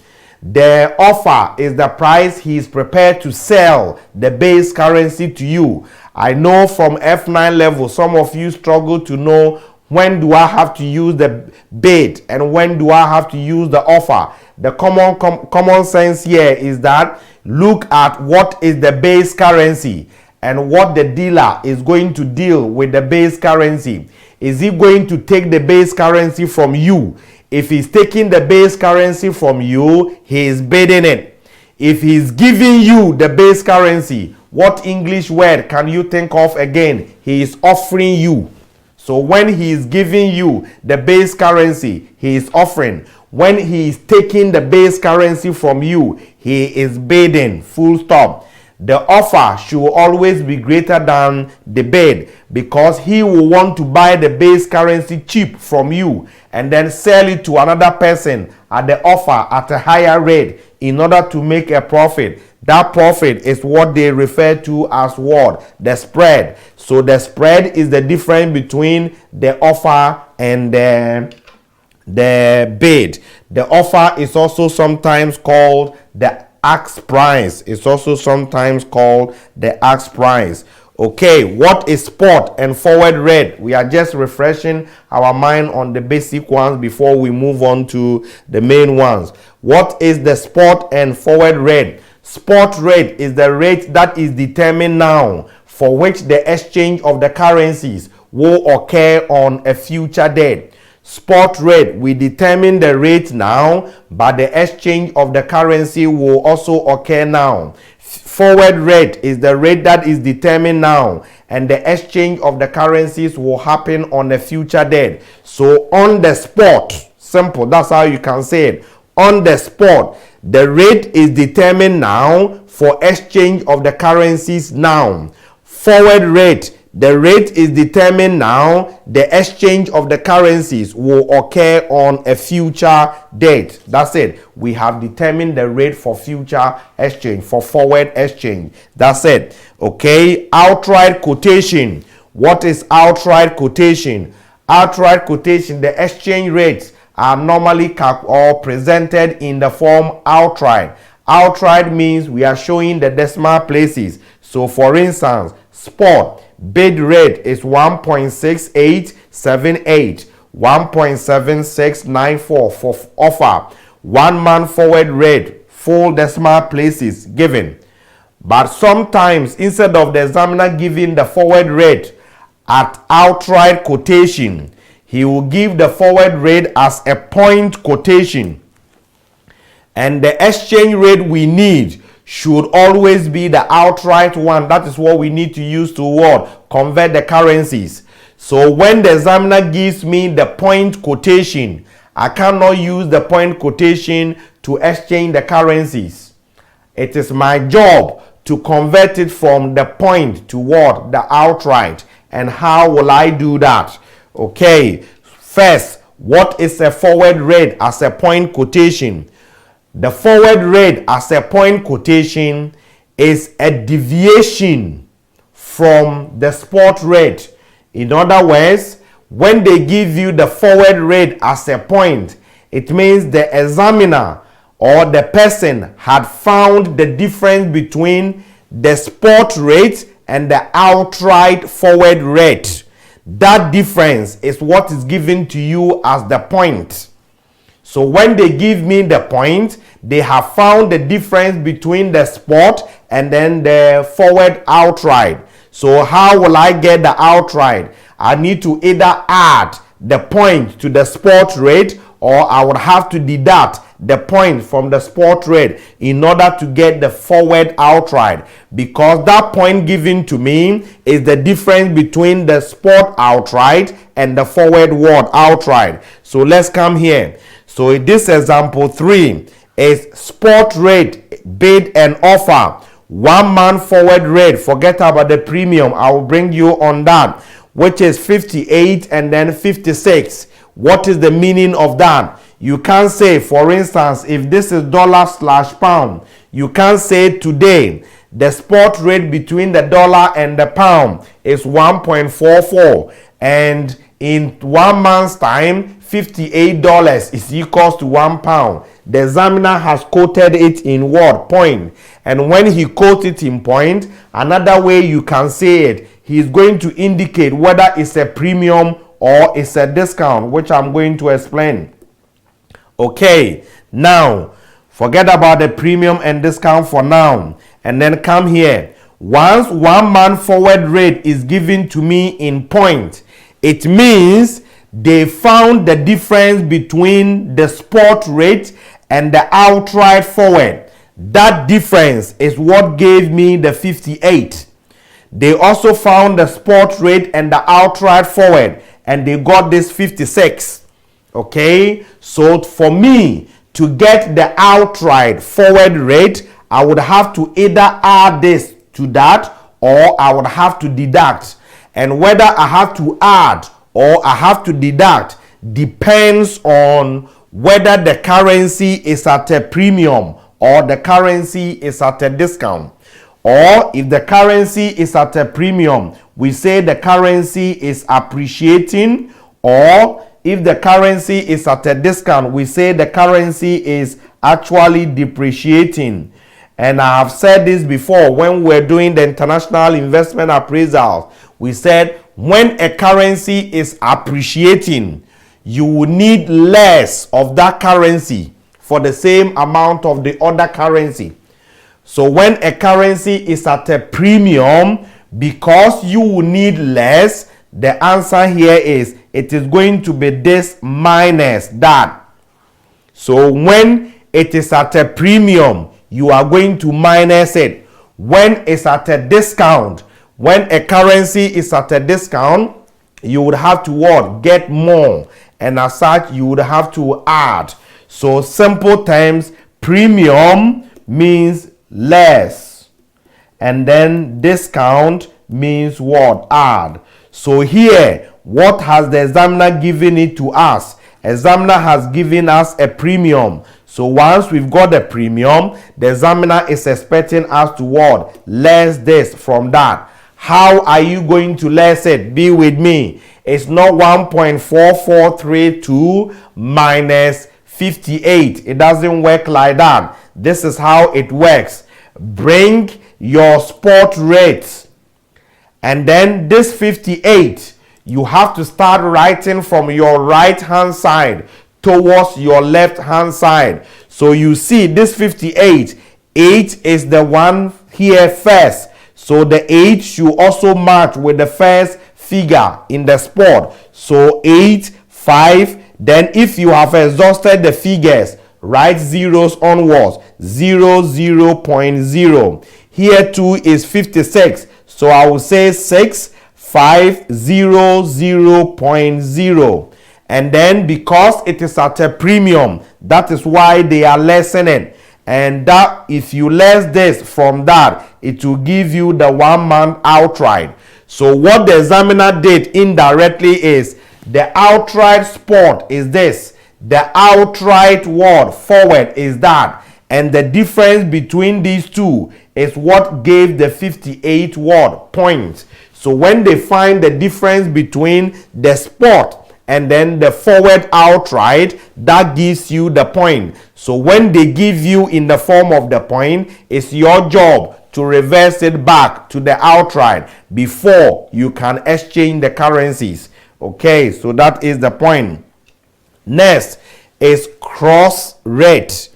The offer is the price he is prepared to sell the base currency to you. I know from F9 level, some of you struggle to know when do I have to use the bid and when do I have to use the offer. The common sense here is that look at what is the base currency and what the dealer is going to deal with the base currency. Is he going to take the base currency from you? If he's taking the base currency from you, he is bidding it. If he's giving you the base currency, what English word can you think of again? He is offering you. So when he is giving you the base currency, he is offering. When he is taking the base currency from you, he is bidding. Full stop. The offer should always be greater than the bid because he will want to buy the base currency cheap from you and then sell it to another person at the offer at a higher rate in order to make a profit. That profit is what they refer to as what? The spread. So the spread is the difference between the offer and the bid. The offer is also sometimes called the ask price. It's also sometimes called the ask price. Okay, what is spot and forward rate? We are just refreshing our mind on the basic ones before we move on to the main ones. What is the spot and forward rate? Spot rate is the rate that is determined now, for which the exchange of the currencies will occur on a future date. Spot rate, we determine the rate now, but the exchange of the currency will also occur now. Forward rate is the rate that is determined now, and the exchange of the currencies will happen on a future date. So on the spot, simple, that's how you can say it. On the spot, the rate is determined now for exchange of the currencies now. Forward rate, the rate is determined now, the exchange of the currencies will occur on a future date. That's it. We have determined the rate for future exchange, for forward exchange. That's it. Okay, outright quotation. What is outright quotation? Outright quotation, the exchange rates are normally presented in the form outright. Outright means we are showing the decimal places. So for instance, spot bid rate is 1.6878, 1.7694 for offer. 1 month forward rate, full decimal places given. But sometimes instead of the examiner giving the forward rate at outright quotation, he will give the forward rate as a point quotation. And the exchange rate we need should always be the outright one. That is what we need to use to what? Convert the currencies. So when the examiner gives me the point quotation, I cannot use the point quotation to exchange the currencies. It is my job to convert it from the point to what? The outright. And how will I do that? Okay, first, what is a forward rate as a point quotation? The forward rate as a point quotation is a deviation from the spot rate. In other words, when they give you the forward rate as a point, it means the examiner or the person had found the difference between the spot rate and the outright forward rate. That difference is what is given to you as the point. So when they give me the point, they have found the difference between the spot and then the forward outright. So how will I get the outright? I need to either add the point to the spot rate, or I would have to deduct the point from the spot rate in order to get the forward outright, because that point given to me is the difference between the spot outright and the forward word outright. So let's come here. So in this example 3 is spot rate, bid and offer. 1 month forward rate, forget about the premium, I will bring you on that, which is 58 and then 56. What is the meaning of that? You can't say, for instance, if this is dollar/pound, you can't say today the spot rate between the dollar and the pound is 1.44, and in 1 month's time $58 is equals to £1. The examiner has quoted it in what? Point. And when he quotes it in point, another way you can say it, he is going to indicate whether it's a premium or it's a discount, which I'm going to explain. Okay, now forget about the premium and discount for now, and then come here. Once 1 month forward rate is given to me in point, it means they found the difference between the spot rate and the outright forward. That difference is what gave me the 58. They also found the spot rate and the outright forward, and they got this 56. Okay, so for me to get the outright forward rate, I would have to either add this to that, or I would have to deduct. And whether I have to add or I have to deduct depends on whether the currency is at a premium or the currency is at a discount. Or if the currency is at a premium, we say the currency is appreciating. Or if the currency is at a discount, we say the currency is actually depreciating. And I have said this before when we're doing the international investment appraisal. We said when a currency is appreciating, you will need less of that currency for the same amount of the other currency. So when a currency is at a premium, because you will need less, the answer here is it is going to be this minus that. So when it is at a premium, you are going to minus it. When it's at a discount, when a currency is at a discount, you would have to what? Get more. And as such, you would have to add. So simple terms, premium means less. And then discount means what? Add. So here, what has the examiner given it to us? Examiner has given us a premium. So once we've got the premium, the examiner is expecting us to what? Less this from that. How are you going to less it? Be with me. It's not 1.4432 minus 58. It doesn't work like that. This is how it works. Bring your spot rate. And then this 58, you have to start writing from your right hand side towards your left hand side. So you see this 58, 8 is the one here first. So the 8 should also match with the first figure in the spot. So 8, 5. Then if you have exhausted the figures, write zeros onwards. 0, 0.0. Here too is 56. So I will say 6, 5, 0, 0.0. And then because it is at a premium, that is why they are lessening. And that if you less this from that, it will give you the 1 month outright. So what the examiner did indirectly is the outright spot is this. The outright word forward is that. And the difference between these two is what gave the 58 word points. So when they find the difference between the spot and then the forward outright, that gives you the point. So when they give you in the form of the point, it's your job to reverse it back to the outright before you can exchange the currencies. Okay, so that is the point. Next is cross rate.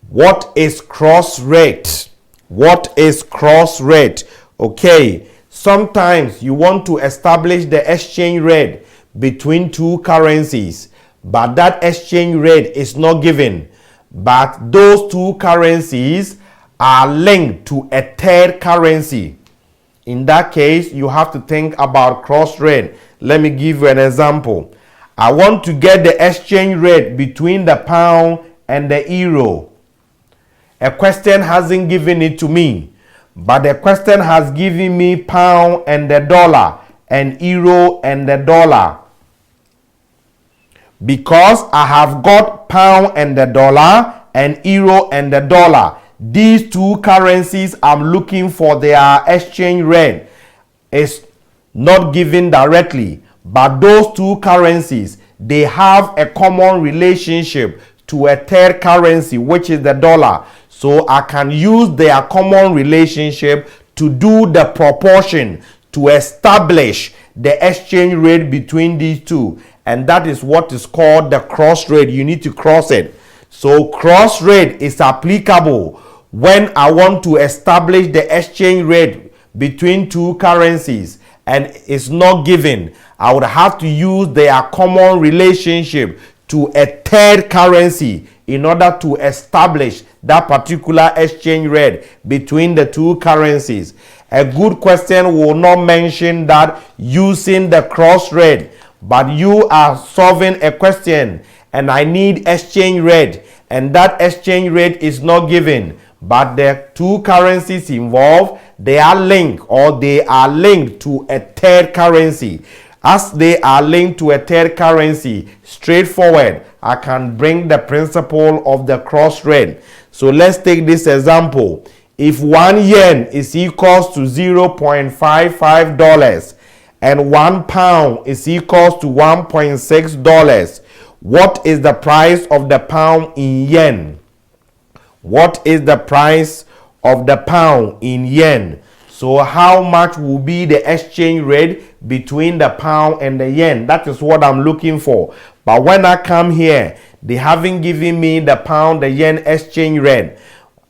What is cross rate? What is cross rate? Okay, sometimes you want to establish the exchange rate between two currencies, but that exchange rate is not given. But those two currencies are linked to a third currency. In that case, you have to think about cross rate. Let me give you an example. I want to get the exchange rate between the pound and the euro. A question hasn't given it to me, but the question has given me pound and the dollar and euro and the dollar. Because I have got pound and the dollar and euro and the dollar, these two currencies I'm looking for their exchange rate is not given directly, but those two currencies, they have a common relationship to a third currency, which is the dollar. So I can use their common relationship to do the proportion to establish the exchange rate between these two. And that is what is called the cross rate. You need to cross it. So cross rate is applicable when I want to establish the exchange rate between two currencies and it's not given. I would have to use their common relationship to a third currency in order to establish that particular exchange rate between the two currencies. A good question will not mention that using the cross rate, but you are solving a question and I need exchange rate, and that exchange rate is not given, but the two currencies involved, they are linked, or they are linked to a third currency. As they are linked to a third currency, straightforward, I can bring the principle of the cross rate. So let's take this example. If 1 yen is equals to $0.55 and 1 pound is equals to $1.6, what is the price of the pound in yen? What is the price of the pound in yen? So how much will be the exchange rate between the pound and the yen? That is what I'm looking for. But when I come here, they haven't given me the pound, the yen exchange rate.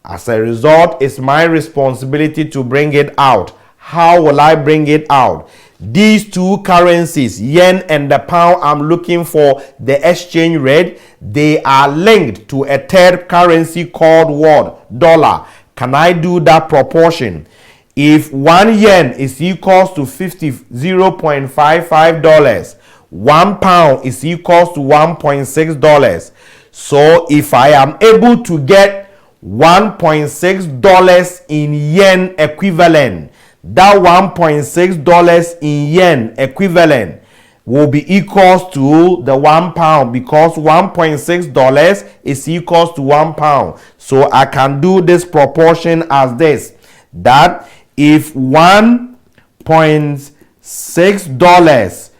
As a result, it's my responsibility to bring it out. How will I bring it out? These two currencies, yen and the pound, I'm looking for the exchange rate. They are linked to a third currency called what? Dollar. Can I do that proportion? If 1 yen is equals to $0.55, 1 pound is equals to $1.6. So if I am able to get $1.6 in yen equivalent, that $1.6 in yen equivalent will be equals to the 1 pound, because $1.6 is equals to 1 pound. So I can do this proportion as this, that if $1.6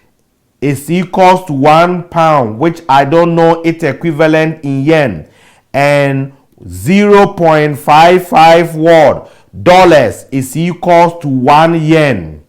is equals to 1 pound, which I don't know its equivalent in yen, and $0.55 dollars is equals to 1 yen.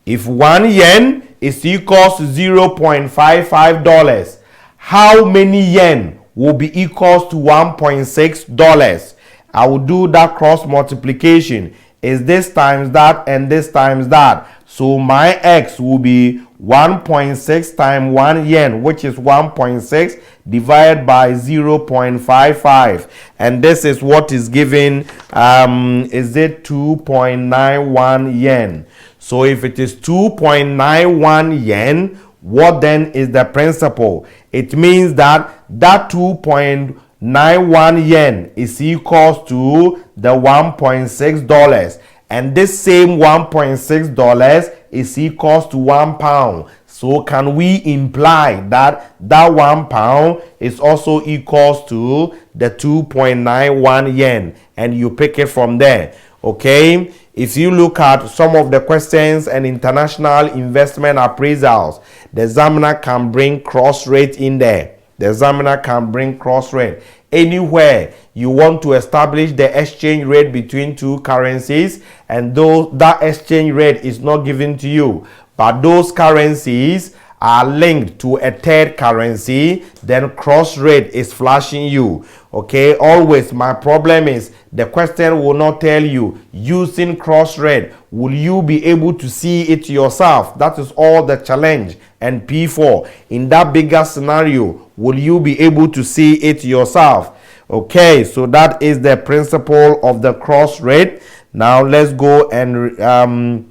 If 1 yen is equals to $0.55, how many yen will be equals to $1.6? I will do that cross multiplication. Is this times that and this times that. So my x will be 1.6 times 1 yen, which is 1.6 divided by 0.55. And this is what is given. Is it 2.91 yen? So if it is 2.91 yen, what then is the principal? It means that 2.91 yen is equals to the $1.6, and this same $1.6 is equals to 1 pound. So can we imply that that 1 pound is also equals to the 2.91 yen, and you pick it from there? Okay, if you look at some of the questions and international investment appraisals, the examiner can bring cross rate in there. The examiner can bring cross rate. Anywhere you want to establish the exchange rate between two currencies, and though that exchange rate is not given to you, but those currencies are linked to a third currency, then cross rate is flashing you. Okay, always my problem is the question will not tell you using cross rate. Will you be able to see it yourself? That is all the challenge. And P4, in that bigger scenario, will you be able to see it yourself? Okay, so that is the principle of the cross rate. Now let's go and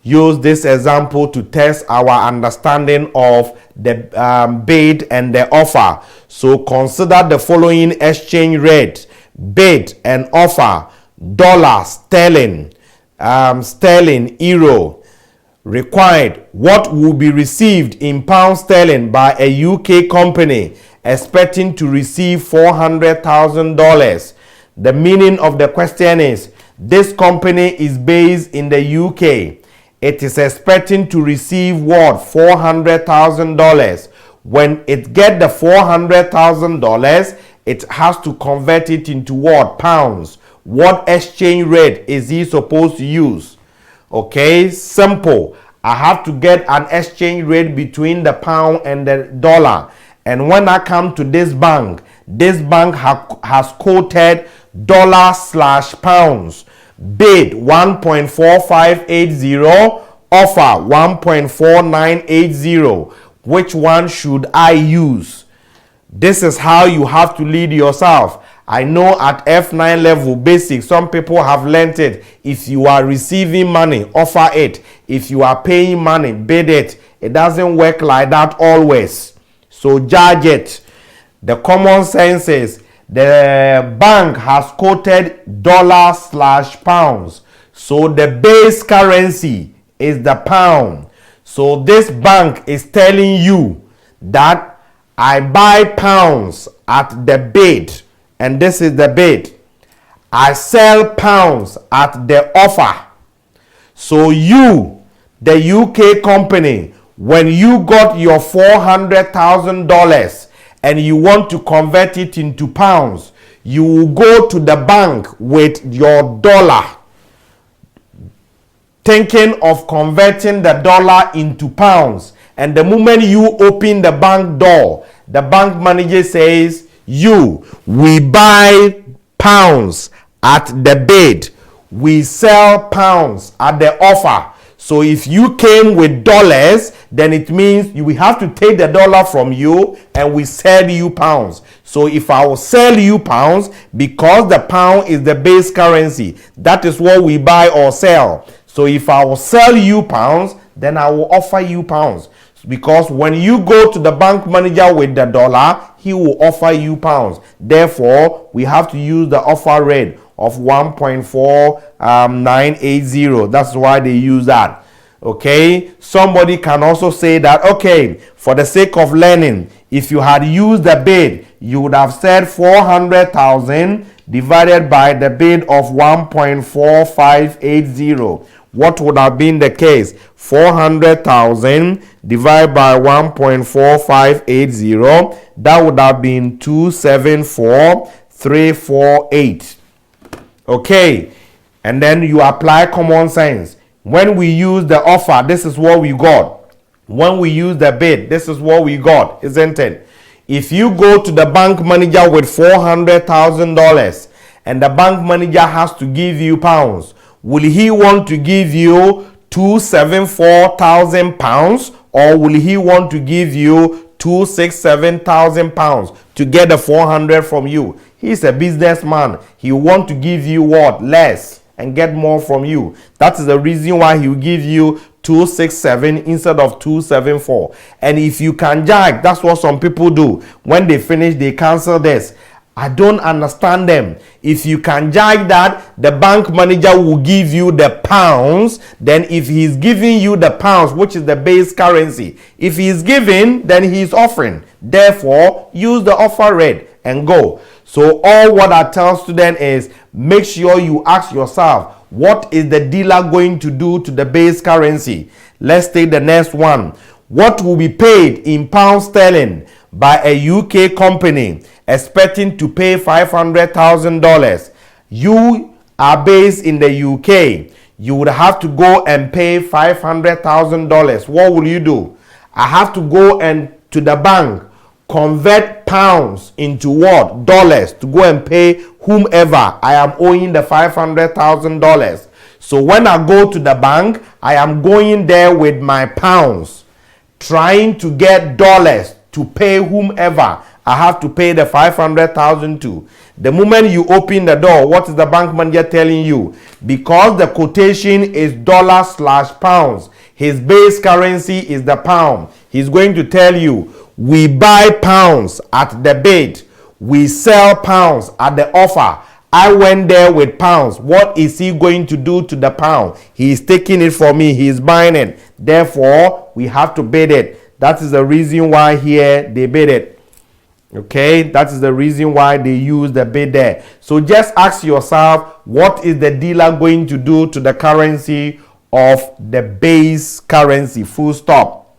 use this example to test our understanding of the bid and the offer. So consider the following exchange rate: bid and offer, dollar, sterling, sterling, euro. Required: what will be received in pound sterling by a UK company expecting to receive $400,000. The meaning of the question is, this company is based in the UK. It is expecting to receive what? $400,000. When it get the $400,000, it has to convert it into what? Pounds. What exchange rate is he supposed to use? Okay, simple. I have to get an exchange rate between the pound and the dollar. And when I come to this bank has quoted $/pounds. Bid 1.4580, offer 1.4980. Which one should I use? This is how you have to lead yourself. I know at F9 level basic, some people have learnt it. If you are receiving money, offer it. If you are paying money, bid it. It doesn't work like that always. So judge it. The common sense is the bank has quoted $/pounds. So the base currency is the pound. So this bank is telling you that I buy pounds at the bid, and this is the bid. I sell pounds at the offer. So you, the UK company, when you got your $400,000 and you want to convert it into pounds, you will go to the bank with your dollar, thinking of converting the dollar into pounds. And the moment you open the bank door, the bank manager says, we buy pounds at the bid, we sell pounds at the offer. So if you came with dollars, then it means we have to take the dollar from you and we sell you pounds. So if I will sell you pounds, because the pound is the base currency, that is what we buy or sell. So if I will sell you pounds, then I will offer you pounds. Because when you go to the bank manager with the dollar, he will offer you pounds. Therefore, we have to use the offer rate of 1.4980. That's why they use that. Okay, somebody can also say that, okay, for the sake of learning, if you had used the bid, you would have said 400,000 divided by the bid of 1.4580. What would have been the case? 400,000 divided by 1.4580. That would have been 274,348. Okay, and then you apply common sense. When we use the offer, this is what we got. When we use the bid, this is what we got, isn't it? If you go to the bank manager with $400,000 and the bank manager has to give you pounds, will he want to give you 274,000 pounds, or will he want to give you 267,000 pounds to get the 400 from you? He's a businessman. He want to give you what? Less and get more from you. That is the reason why he will give you 267 instead of 274. And if you can jack, that's what some people do. When they finish, they cancel this. I don't understand them. If you can jack that, the bank manager will give you the pounds. Then if he's giving you the pounds, which is the base currency, if he's giving, then he's offering. Therefore, use the offer rate and go. So all what I tell students is, make sure you ask yourself, what is the dealer going to do to the base currency? Let's take the next one. What will be paid in pound sterling by a UK company expecting to pay $500,000? You are based in the UK. You would have to go and pay $500,000. What will you do? I have to go and to the bank, convert pounds into what? Dollars, to go and pay whomever I am owing the $500,000. So when I go to the bank, I am going there with my pounds, trying to get dollars to pay whomever I have to pay the 500,000 to. The moment you open the door, what is the bank manager telling you? Because the quotation is dollar/pounds, his base currency is the pound. He's going to tell you, we buy pounds at the bid, we sell pounds at the offer. I went there with pounds. What is he going to do to the pound? He is taking it from me. He is buying it. Therefore, we have to bid it. That is the reason why here they bid it. Okay, that is the reason why they use the bid there. So just ask yourself, what is the dealer going to do to the currency of the base currency? Full stop.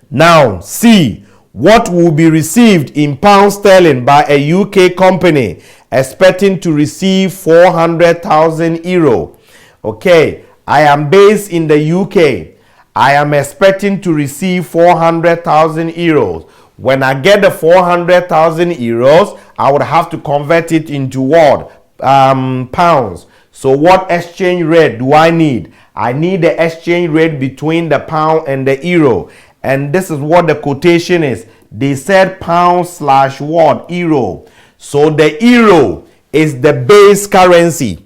Now, C. What will be received in pound sterling by a UK company expecting to receive 400,000 euro? Okay, I am based in the UK. I am expecting to receive 400,000 euros. When I get the 400,000 euros, I would have to convert it into what? Pounds. So what exchange rate do I need? I need the exchange rate between the pound and the euro. And this is what the quotation is. They said pound/what? Euro. So the euro is the base currency.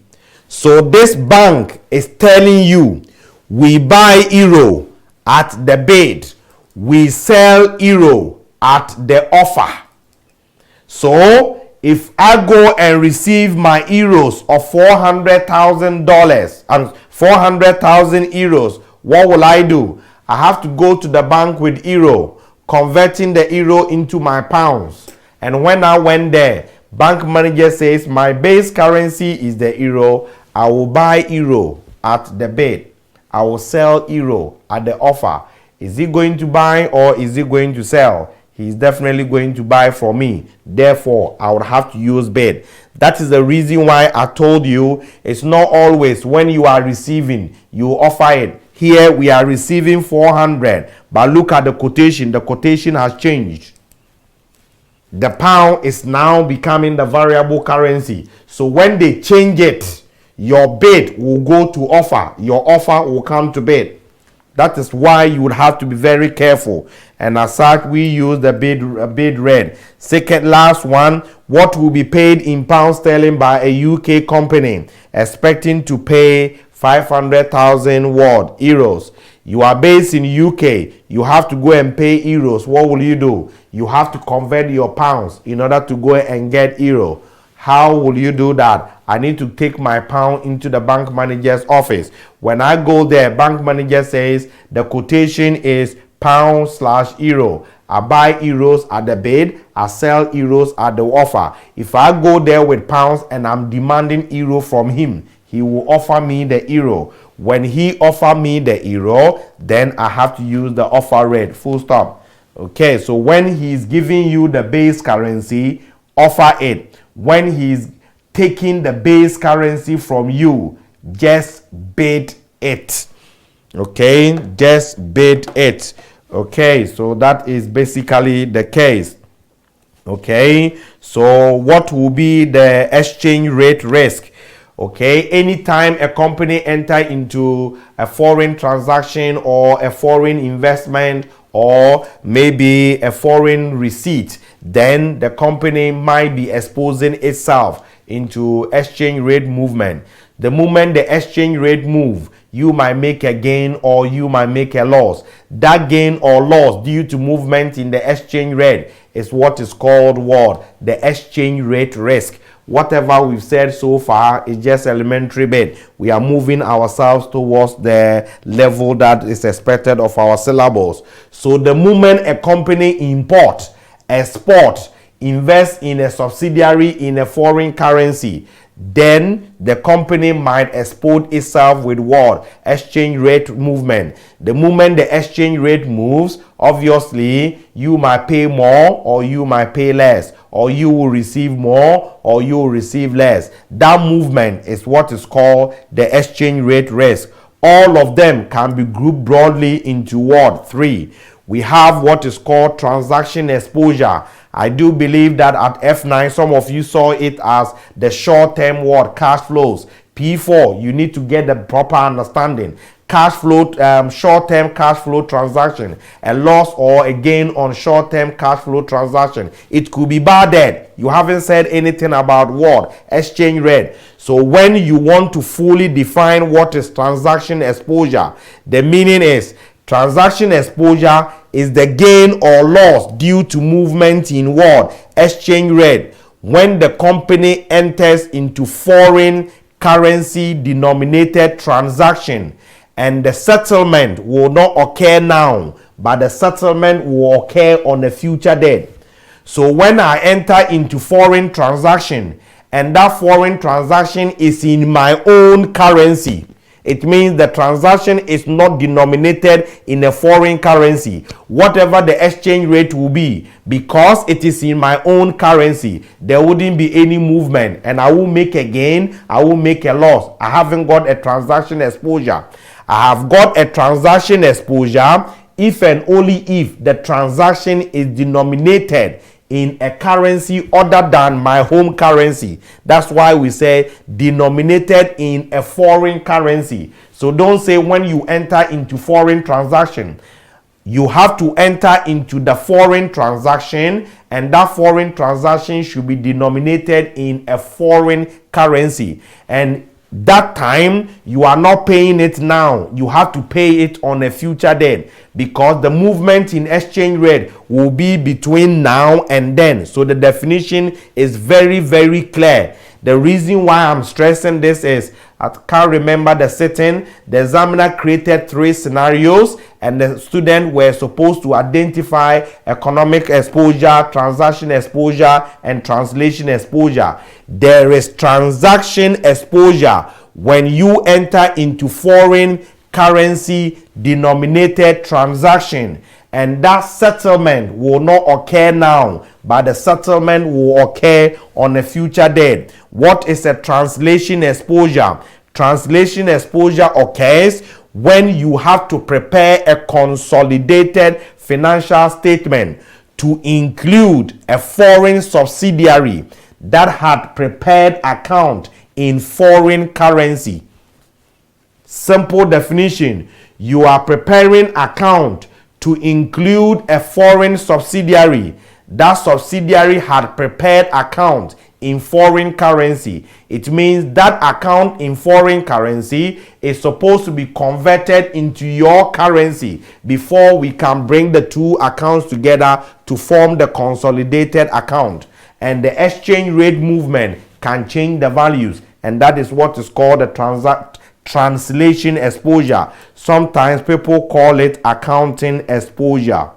So this bank is telling you, we buy euro at the bid, we sell euro at the offer. So if I go and receive my euros of $400,000 and 400,000 euros, what will I do? I have to go to the bank with euro, converting the euro into my pounds. And when I went there, bank manager says my base currency is the euro. I will buy euro at the bid. I will sell euro at the offer. Is he going to buy or is he going to sell? He's definitely going to buy from me. Therefore, I would have to use bid. That is the reason why I told you it's not always when you are receiving, you offer it. Here we are receiving 400, but look at the quotation. The quotation has changed. The pound is now becoming the variable currency. So when they change it, your bid will go to offer. Your offer will come to bid. That is why you would have to be very careful. And as such, we use the bid rate. Second last one, what will be paid in pound sterling by a UK company expecting to pay 500,000 euros. You are based in UK. You have to go and pay euros. What will you do? You have to convert your pounds in order to go and get euro. How will you do that? I need to take my pound into the bank manager's office. When I go there, bank manager says the quotation is pound/euro. I buy euros at the bid. I sell euros at the offer. If I go there with pounds and I'm demanding euro from him, he will offer me the euro. When he offer me the euro, then I have to use the offer rate. Full stop. Okay, so when he's giving you the base currency, offer it. When he's taking the base currency from you, just bid it. Okay, just bid it. Okay, so that is basically the case. Okay, so what will be the exchange rate risk? Okay, anytime a company enter into a foreign transaction or a foreign investment or maybe a foreign receipt, then the company might be exposing itself into exchange rate movement. The moment the exchange rate move, you might make a gain or you might make a loss. That gain or loss due to movement in the exchange rate is what is called what? The exchange rate risk. Whatever we've said so far is just elementary bit. We are moving ourselves towards the level that is expected of our syllables. So the moment a company import, export, invest in a subsidiary in a foreign currency, then the company might expose itself with what? Exchange rate movement. The moment the exchange rate moves, obviously you might pay more or you might pay less, or you will receive more or you will receive less. That movement is what is called the exchange rate risk. All of them can be grouped broadly into what? Three. We have what is called transaction exposure. I do believe that at F9, some of you saw it as the short-term word cash flows. P4, you need to get the proper understanding. Cash flow, short-term cash flow transaction, a loss or a gain on short-term cash flow transaction. It could be bad debt. You haven't said anything about what? Exchange rate. So when you want to fully define what is transaction exposure, the meaning is transaction exposure is the gain or loss due to movement in what? Exchange rate. When the company enters into foreign currency denominated transaction, and the settlement will not occur now, but the settlement will occur on a future date. So when I enter into foreign transaction and that foreign transaction is in my own currency, it means the transaction is not denominated in a foreign currency. Whatever the exchange rate will be, because it is in my own currency, there wouldn't be any movement, and I will make a gain, I will make a loss. I haven't got a transaction exposure. I have got a transaction exposure if and only if the transaction is denominated in a currency other than my home currency. That's why we say denominated in a foreign currency. So don't say when you enter into foreign transaction. You have to enter into the foreign transaction, and that foreign transaction should be denominated in a foreign currency. And that time you are not paying it now, you have to pay it on a future date, because the movement in exchange rate will be between now and then. So the definition is very, very clear. The reason why I'm stressing this is I can't remember the sitting. The examiner created 3 scenarios and the students were supposed to identify economic exposure, transaction exposure, and translation exposure. There is transaction exposure when you enter into foreign currency denominated transaction, and that settlement will not occur now, but the settlement will occur on a future date. What is a translation exposure? Translation exposure occurs when you have to prepare a consolidated financial statement to include a foreign subsidiary that had prepared account in foreign currency. Simple definition: you are preparing account to include a foreign subsidiary. That subsidiary had prepared account in foreign currency. It means that account in foreign currency is supposed to be converted into your currency before we can bring the 2 accounts together to form the consolidated account. And the exchange rate movement can change the values, and that is what is called the translation exposure. Sometimes people call it accounting exposure.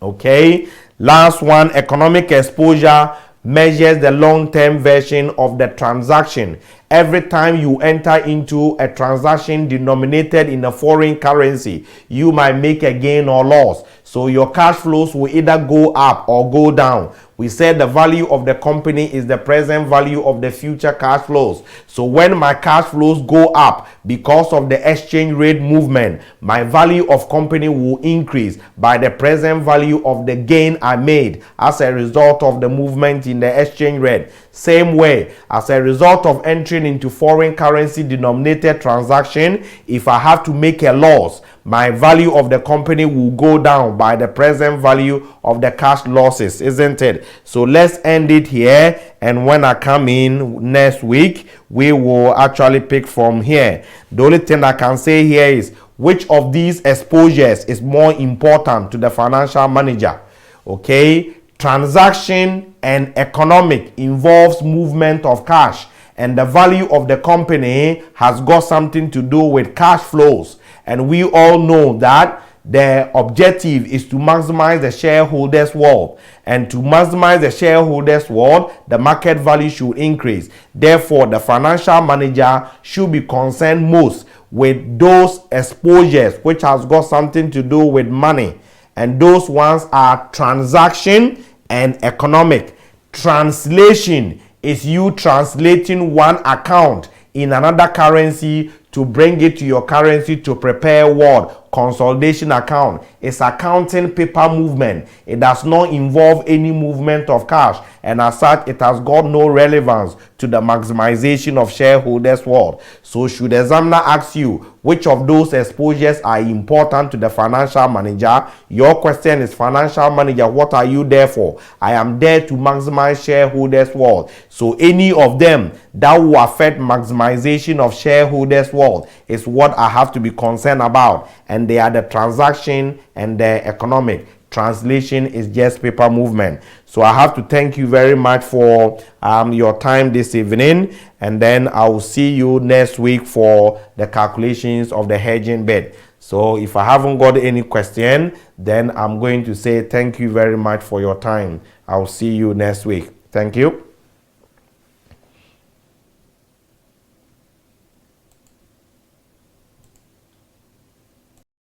Okay, last one, economic exposure measures the long-term version of the transaction. Every time you enter into a transaction denominated in a foreign currency, you might make a gain or loss. So your cash flows will either go up or go down. We said the value of the company is the present value of the future cash flows. So when my cash flows go up because of the exchange rate movement, my value of company will increase by the present value of the gain I made as a result of the movement in the exchange rate. Same way, as a result of entering into foreign currency denominated transaction, if I have to make a loss, my value of the company will go down by the present value of the cash losses, isn't it? So let's end it here, and when I come in next week, we will actually pick from here. The only thing I can say here is which of these exposures is more important to the financial manager. Okay, transaction and economic involves movement of cash, and the value of the company has got something to do with cash flows. And we all know that the objective is to maximize the shareholders' wealth. And to maximize the shareholders' wealth, the market value should increase. Therefore, the financial manager should be concerned most with those exposures which has got something to do with money. And those ones are transaction and economic. Translation is you translating one account in another currency to bring it to your currency to prepare what? Consolidation account. It's accounting paper movement. It does not involve any movement of cash, and as such, it has got no relevance to the maximization of shareholders' wealth. So should the examiner ask you which of those exposures are important to the financial manager, your question is, financial manager, what are you there for? I am there to maximize shareholders' wealth. So any of them that will affect maximization of shareholders' wealth is what I have to be concerned about, and they are the transaction and the economic. Translation is just paper movement. So I have to thank you very much for your time this evening, and then I will see you next week for the calculations of the hedging bid. So if I haven't got any question, then I'm going to say thank you very much for your time. I'll see you next week. Thank you.